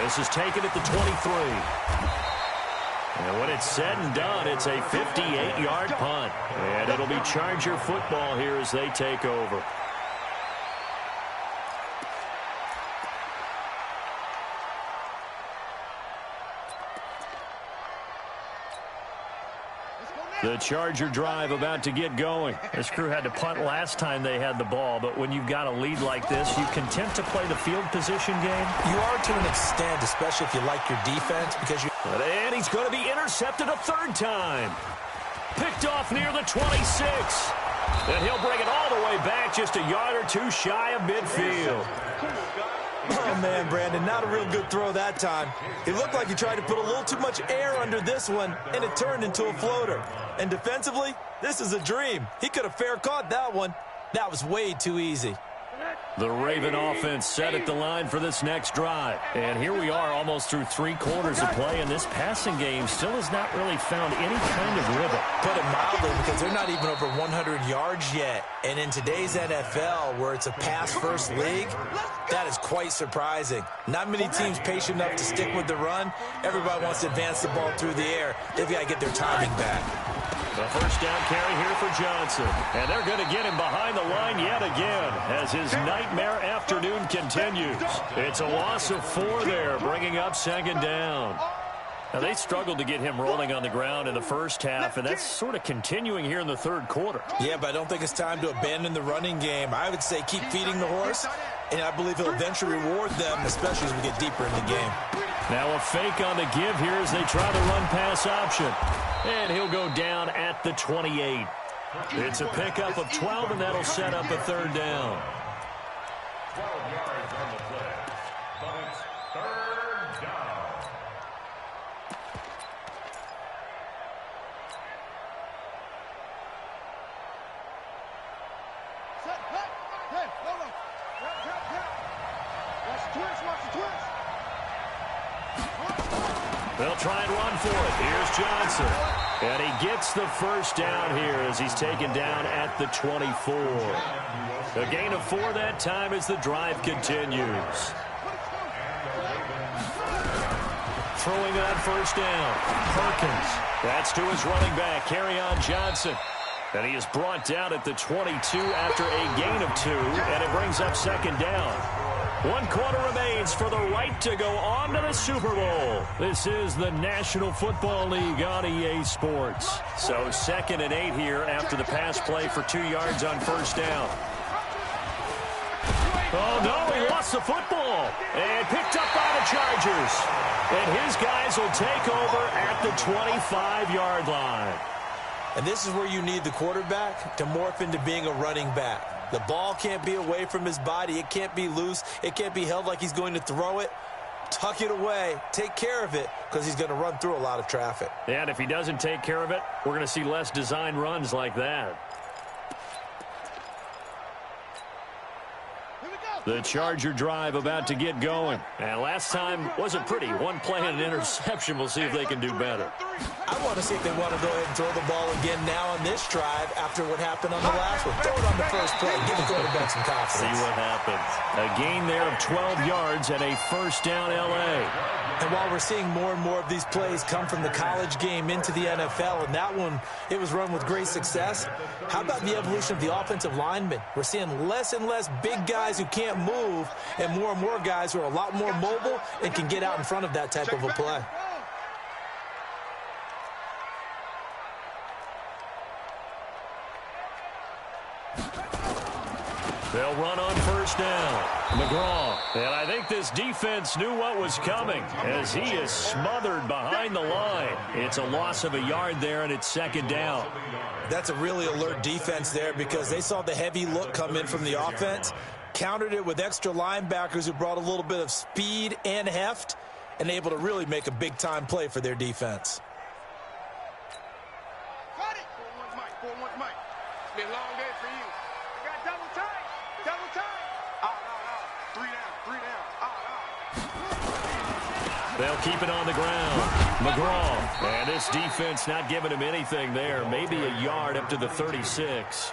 This is taken at the 23. And when it's said and done, it's a 58-yard punt. And it'll be Charger football here as they take over. The Charger drive about to get going. This crew had to punt last time they had the ball, but when you've got a lead like this, you content to play the field position game? You are to an extent, especially if you like your defense, because you... And he's going to be intercepted a third time. Picked off near the 26. And he'll bring it all the way back just a yard or two shy of midfield. Oh, man, Brandon, not a real good throw that time. It looked like he tried to put a little too much air under this one, and it turned into a floater. And defensively, this is a dream. He could have fair caught that one. That was way too easy. The Raven offense set at the line for this next drive. And here we are almost through 3 quarters of play, and this passing game still has not really found any kind of rhythm. Put it mildly, because they're not even over 100 yards yet. And in today's NFL, where it's a pass-first league, that is quite surprising. Not many teams patient enough to stick with the run. Everybody wants to advance the ball through the air. They've got to get their timing back. The first down carry here for Johnson. And they're going to get him behind the line yet again as his nightmare afternoon continues. It's a loss of 4 there, bringing up second down. Now, they struggled to get him rolling on the ground in the first half, and that's sort of continuing here in the third quarter. Yeah, but I don't think it's time to abandon the running game. I would say keep feeding the horse, and I believe he'll eventually reward them, especially as we get deeper in the game. Now a fake on the give here as they try the run-pass option. And he'll go down at the 28. It's a pickup of 12, and that'll set up a third down. 12 yards on the play, but it's third down. Hey, hold on. Watch the twist. They'll try and run for it. Here's Johnson. And he gets the first down here as he's taken down at the 24. A gain of 4 that time as the drive continues. Throwing on first down. Perkins. That's to his running back, Kerryon Johnson. And he is brought down at the 22 after a gain of 2, and it brings up second down. 1 quarter remains for the right to go on to the Super Bowl. This is the National Football League on EA Sports. So 2nd and 8 here after the pass play for 2 yards on first down. Oh, no, he lost the football. And picked up by the Chargers. And his guys will take over at the 25-yard line. And this is where you need the quarterback to morph into being a running back. The ball can't be away from his body. It can't be loose. It can't be held like he's going to throw it. Tuck it away. Take care of it because he's going to run through a lot of traffic. And if he doesn't take care of it, we're going to see less design runs like that. Here we go. The Charger drive about to get going. And last time wasn't pretty. One play and an interception. We'll see if they can do better. I want to see if they want to go ahead and throw the ball again now on this drive after what happened on the last one. Throw it on the first play. Give the quarterback some confidence. See what happens. A gain there of 12 yards and a first down L.A. And while we're seeing more and more of these plays come from the college game into the NFL, and that one, it was run with great success, how about the evolution of the offensive linemen? We're seeing less and less big guys who can't move and more guys who are a lot more mobile and can get out in front of that type of a play. They'll run on first down. McGraw. And I think this defense knew what was coming as he is smothered behind the line. It's a loss of a yard there, and it's second down. That's a really alert defense there because they saw the heavy look come in from the offense, countered it with extra linebackers who brought a little bit of speed and heft, and able to really make a big-time play for their defense. Got it. 4-1's Mike. 4-1's Mike. It's been a long day for you. I got double time. Double time. Out. 3 down. Out. They'll keep it on the ground. McGraw. And this defense not giving him anything there. Maybe a yard up to the 36.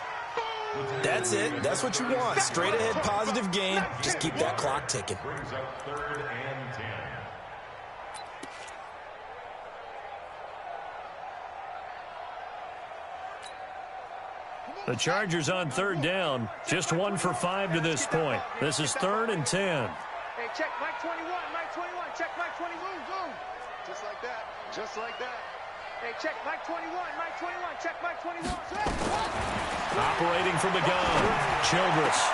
That's it. That's what you want. Straight ahead positive gain. Just keep that clock ticking. Brings up 3rd and 10. The Chargers on 3rd down. Just 1 for 5 to this point. This is 3rd and 10. Hey, check Mike 21. Mike 21. Check Mike 21. Boom. Just like that. Just like that. Hey, check Mike 21. Mike 21. Check Mike 21. Operating from the gun. Childress.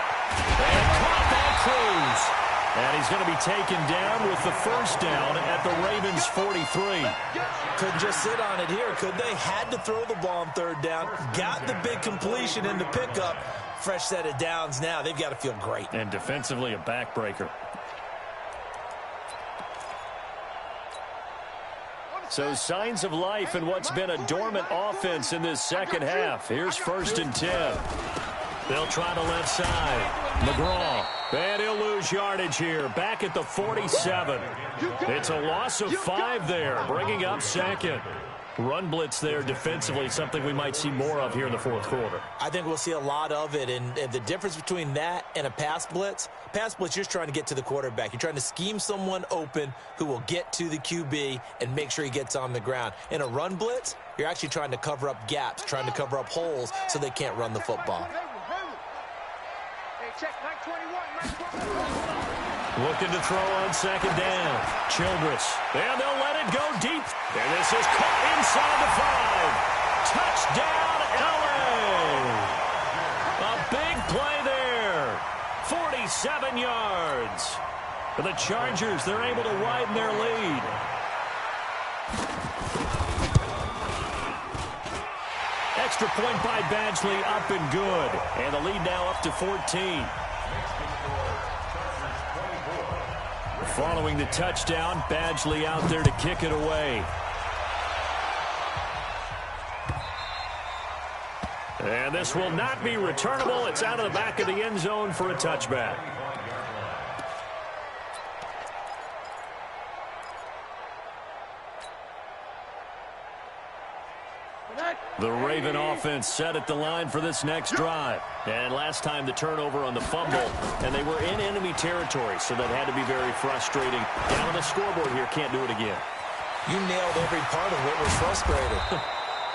And caught by Cruz. And he's going to be taken down with the first down at the Ravens 43. Couldn't just sit on it here, could they? Had to throw the ball on 3rd down. Got the big completion in the pickup. Fresh set of downs now. They've got to feel great. And defensively a backbreaker. So signs of life in what's been a dormant offense in this second half. Here's 1st and 10. They'll try the left side. McGraw. And he'll lose yardage here. Back at the 47. It's a loss of 5 there, bringing up 2nd. Run blitz there defensively, something we might see more of here in the 4th quarter. I think we'll see a lot of it, and the difference between that and a pass blitz, you're just trying to get to the quarterback. You're trying to scheme someone open who will get to the QB and make sure he gets on the ground. In a run blitz, you're actually trying to cover up gaps, trying to cover up holes so they can't run the football. Hey, check Mike 21. Mike 21. Looking to throw on 2nd down. Childress. And they'll let it go deep. And this is caught inside the 5. Touchdown, L.A. A big play there. 47 yards. For the Chargers, they're able to widen their lead. Extra point by Badgley, up and good. And the lead now up to 14. Following the touchdown, Badgley out there to kick it away. And this will not be returnable. It's out of the back of the end zone for a touchback. The Raven offense set at the line for this next drive. And last time the turnover on the fumble, and they were in enemy territory, so that had to be very frustrating. Down on the scoreboard here, can't do it again. You nailed every part of what was frustrating.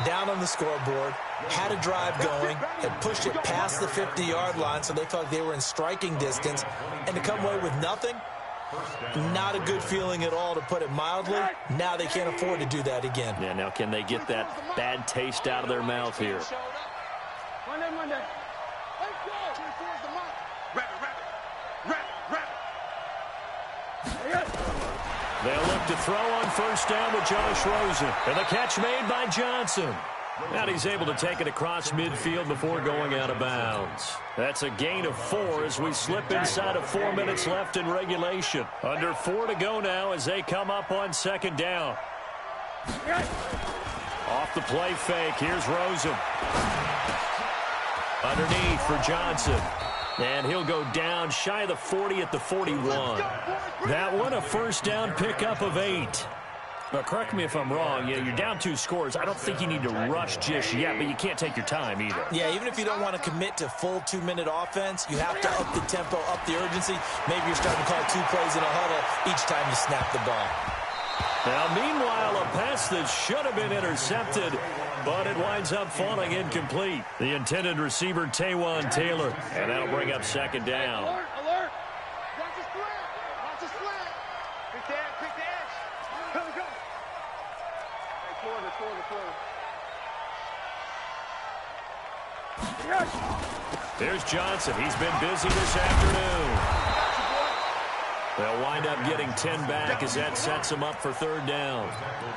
Down on the scoreboard, had a drive going, had pushed it past the 50-yard line, so they felt like they were in striking distance, and to come away with nothing, not a good feeling at all, to put it mildly. Now they can't afford to do that again. Yeah, now can they get that bad taste out of their mouth here? Monday. Let's go. 24 is the mark. Wrap it. They'll look to throw on first down with Josh Rosen. And the catch made by Johnson. And he's able to take it across midfield before going out of bounds. That's a gain of 4 as we slip inside of 4 minutes left in regulation. Under 4 to go now as they come up on 2nd down. Off the play fake, here's Rosen. Underneath for Johnson. And he'll go down shy of the 40 at the 41. That one a first down pickup of 8. Now, correct me if I'm wrong. Yeah, you're down 2 scores. I don't think you need to rush just yet, but you can't take your time either. Yeah, even if you don't want to commit to full 2-minute offense, you have to up the tempo, up the urgency. Maybe you're starting to call 2 plays in a huddle each time you snap the ball. Now, meanwhile, a pass that should have been intercepted, but it winds up falling incomplete. The intended receiver, Taywan Taylor, and that'll bring up second down. Alert, alert. Watch the slant. Watch the slant. Pick the edge, pick the edge. Go, go. Hey, corner. Here's Johnson. He's been busy this afternoon. They'll wind up getting 10 back as that sets them up for third down.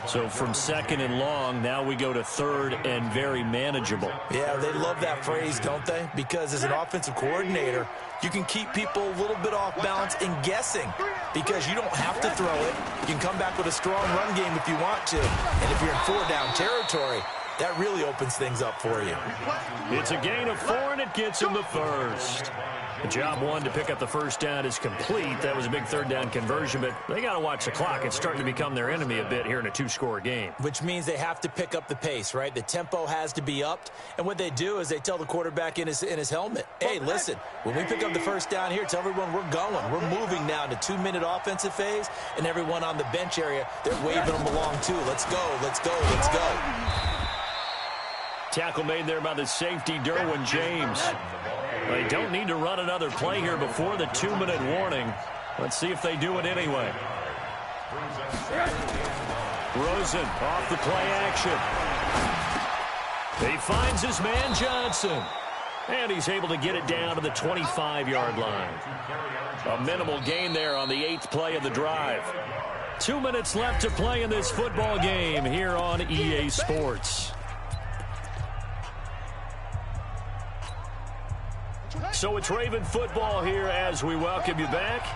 So from second and long, now we go to third and very manageable. Yeah, they love that phrase, don't they? Because as an offensive coordinator, you can keep people a little bit off balance and guessing because you don't have to throw it. You can come back with a strong run game if you want to. And if you're in 4-down territory, that really opens things up for you. It's a gain of 4, and it gets him the first. The job one to pick up the first down is complete. That was a big third down conversion, but they got to watch the clock. It's starting to become their enemy a bit here in a 2-score game. Which means they have to pick up the pace, right? The tempo has to be upped. And what they do is they tell the quarterback in his helmet, hey, listen, when we pick up the first down here, tell everyone we're going. We're moving now to 2-minute offensive phase, and everyone on the bench area, they're waving them along too. Let's go, let's go, let's go. Tackle made there by the safety, Derwin James. They don't need to run another play here before the 2-minute warning. Let's see if they do it anyway. Rosen off the play action. He finds his man Johnson. And he's able to get it down to the 25-yard line. A minimal gain there on the 8th play of the drive. 2 minutes left to play in this football game here on EA Sports. So it's Raven football here as we welcome you back.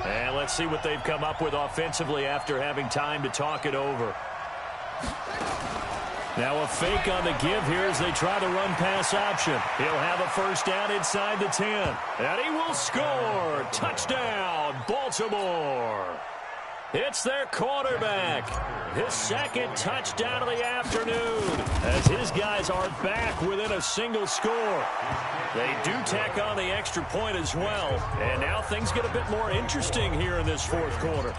And let's see what they've come up with offensively after having time to talk it over. Now a fake on the give here as they try the run-pass option. He'll have a first down inside the 10. And he will score. Touchdown, Baltimore. It's their quarterback. His second touchdown of the afternoon as his guys are back within a single score. They do tack on the extra point as well. And now things get a bit more interesting here in this fourth quarter.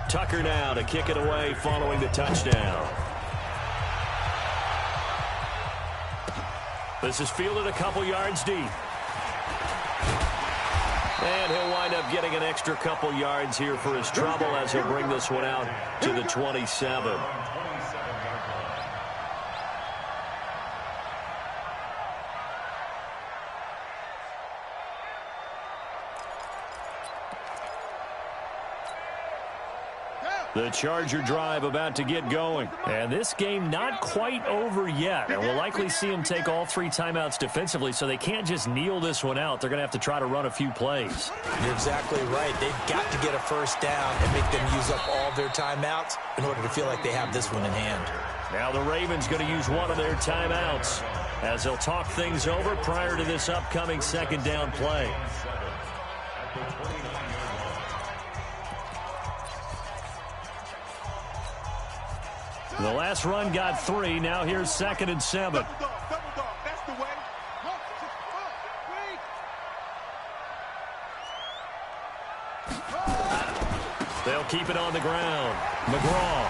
Tucker now to kick it away following the touchdown. This is fielded a couple yards deep. And he'll wind up getting an extra couple yards here for his trouble as he'll bring this one out to the 27. The Charger drive about to get going. And this game not quite over yet. And we'll likely see them take all 3 timeouts defensively, so they can't just kneel this one out. They're going to have to try to run a few plays. You're exactly right. They've got to get a first down and make them use up all their timeouts in order to feel like they have this one in hand. Now the Ravens going to use one of their timeouts as they'll talk things over prior to this upcoming second down play. The last run got 3. Now here's 2nd and 7. Double dog. That's the way. They'll keep it on the ground. McGraw.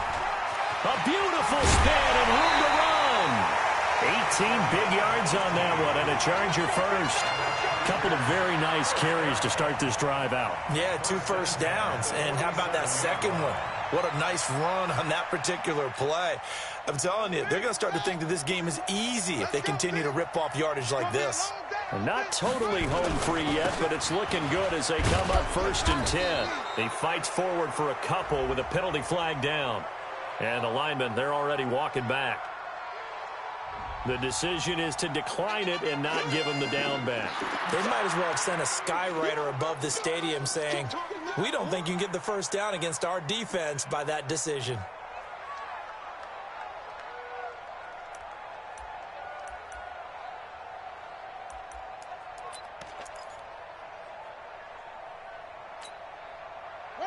A beautiful spin and room to run. 18 big yards on that one and a Charger first. Couple of very nice carries to start this drive out. Yeah, 2 first downs. And how about that second one? What a nice run on that particular play. I'm telling you, they're going to start to think that this game is easy if they continue to rip off yardage like this. Not totally home free yet, but it's looking good as they come up 1st and 10. He fights forward for a couple with a penalty flag down. And the linemen, they're already walking back. The decision is to decline it and not give him the down back. They might as well have sent a skywriter above the stadium saying, we don't think you can get the first down against our defense by that decision.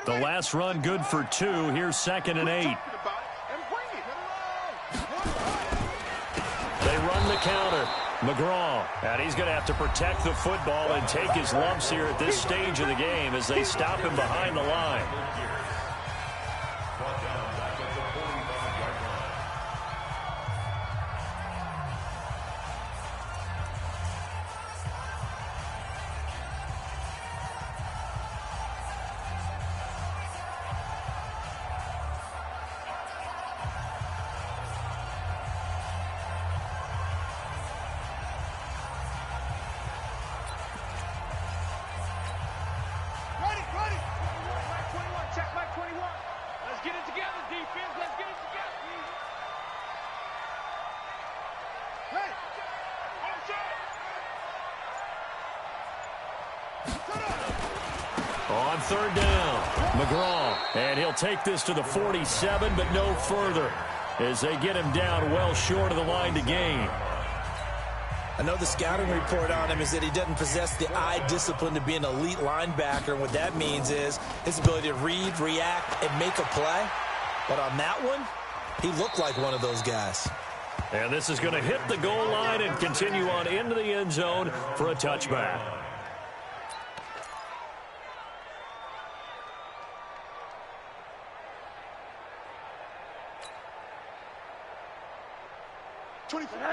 The last run good for 2. Here's 2nd and 8. They run the counter. McGraw, and he's going to have to protect the football and take his lumps here at this stage of the game as they stop him behind the line. On 3rd down, McGraw, and he'll take this to the 47, but no further as they get him down well short of the line to gain. I know the scouting report on him is that he doesn't possess the eye discipline to be an elite linebacker. And what that means is his ability to read, react, and make a play. But on that one, he looked like one of those guys. And this is going to hit the goal line and continue on into the end zone for a touchback.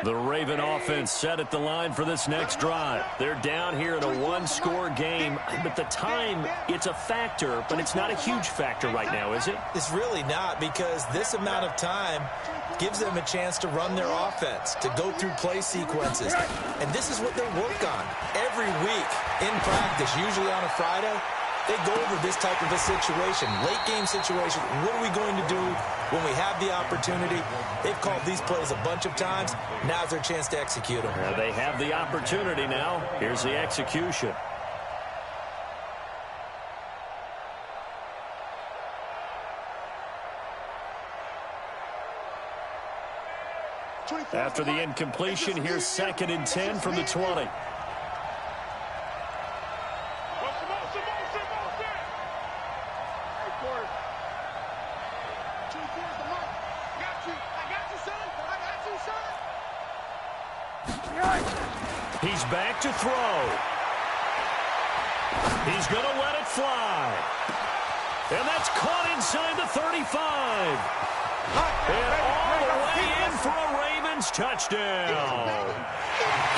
The Raven offense set at the line for this next drive. They're down here in a one-score game, but the time, it's a factor, but it's not a huge factor right now, is it? It's really not, because this amount of time gives them a chance to run their offense, to go through play sequences. And this is what they work on every week in practice, usually on a Friday. They go over this type of a situation, late game situation. What are we going to do when we have the opportunity? They've called these plays a bunch of times. Now's their chance to execute them. Well, they have the opportunity now. Here's the execution. After the incompletion, here's 2nd and 10 from the 20. He's back to throw. He's going to let it fly. And that's caught inside the 35. And all the way in for a Ravens touchdown.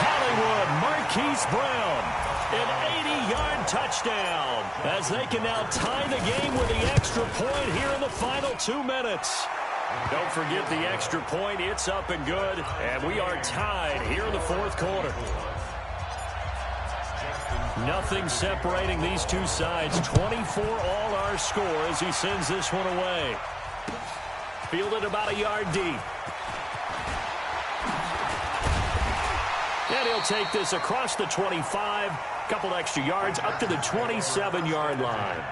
Hollywood Marquise Brown, an 80-yard touchdown, as they can now tie the game with the extra point here in the final 2 minutes. Don't forget the extra point. It's up and good, and we are tied here in the 4th quarter. Nothing separating these two sides. 24 all our score as he sends this one away. Fielded about a yard deep. And he'll take this across the 25. Couple extra yards up to the 27-yard line.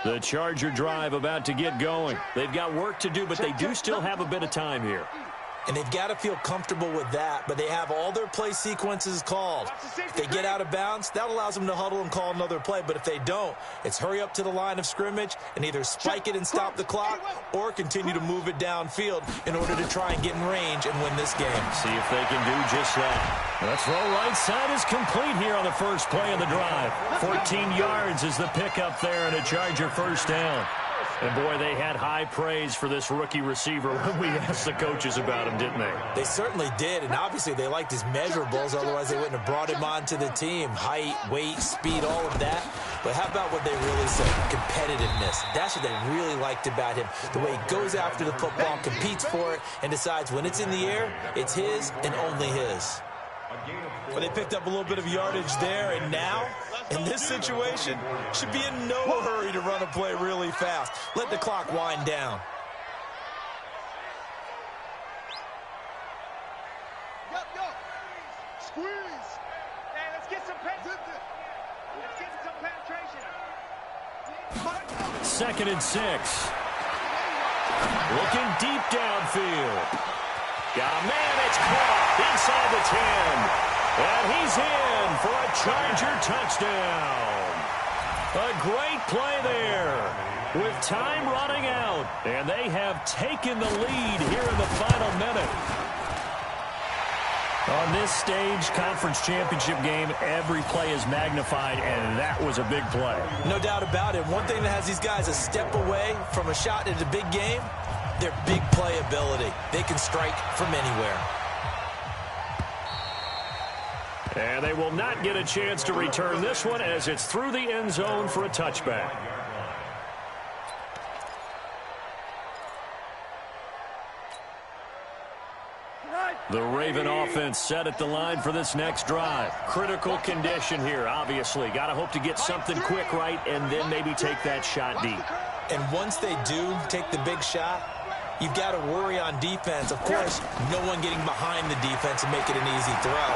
The Charger drive about to get going. They've got work to do, but they do still have a bit of time here. And they've got to feel comfortable with that, but they have all their play sequences called. If they get out of bounds, that allows them to huddle and call another play. But if they don't, it's hurry up to the line of scrimmage and either spike it and stop the clock or continue to move it downfield in order to try and get in range and win this game. See if they can do just that. The throw right side is complete here on the first play of the drive. 14 yards is the pickup there and a Charger first down. And, boy, they had high praise for this rookie receiver when we asked the coaches about him, didn't they? They certainly did, and obviously they liked his measurables. Otherwise, they wouldn't have brought him onto the team. Height, weight, speed, all of that. But how about what they really said? Competitiveness. That's what they really liked about him. The way he goes after the football, competes for it, and decides when it's in the air, it's his and only his. But they picked up a little bit of yardage there, and now, in this situation, should be in no hurry to run a play really fast. Let the clock wind down. Squeeze. Hey, let's get some penetration. Let's get some penetration. 2nd and 6. Looking deep downfield. Got a man, it's caught inside the 10. And he's in for a Charger touchdown. A great play there with time running out. And they have taken the lead here in the final minute. On this stage, conference championship game, every play is magnified, and that was a big play. No doubt about it. One thing that has these guys a step away from a shot at a big game, their big play ability. They can strike from anywhere. And they will not get a chance to return this one as it's through the end zone for a touchback. The Raven offense set at the line for this next drive. Critical condition here, obviously. Got to hope to get something quick right and then maybe take that shot deep. And once they do take the big shot, you've got to worry on defense. Of course, no one getting behind the defense and make it an easy throw.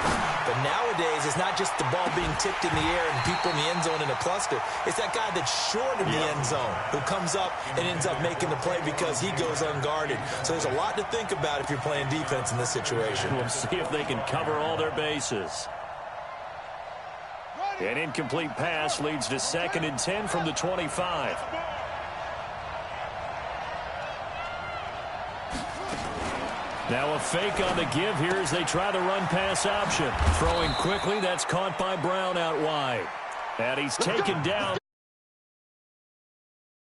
But nowadays, it's not just the ball being tipped in the air and people in the end zone in a cluster. It's that guy that's short of the end zone who comes up and ends up making the play because he goes unguarded. So there's a lot to think about if you're playing defense in this situation. We'll see if they can cover all their bases. An incomplete pass leads to 2nd and 10 from the 25. Now a fake on the give here as they try the run-pass option. Throwing quickly, that's caught by Brown out wide. And he's taken down.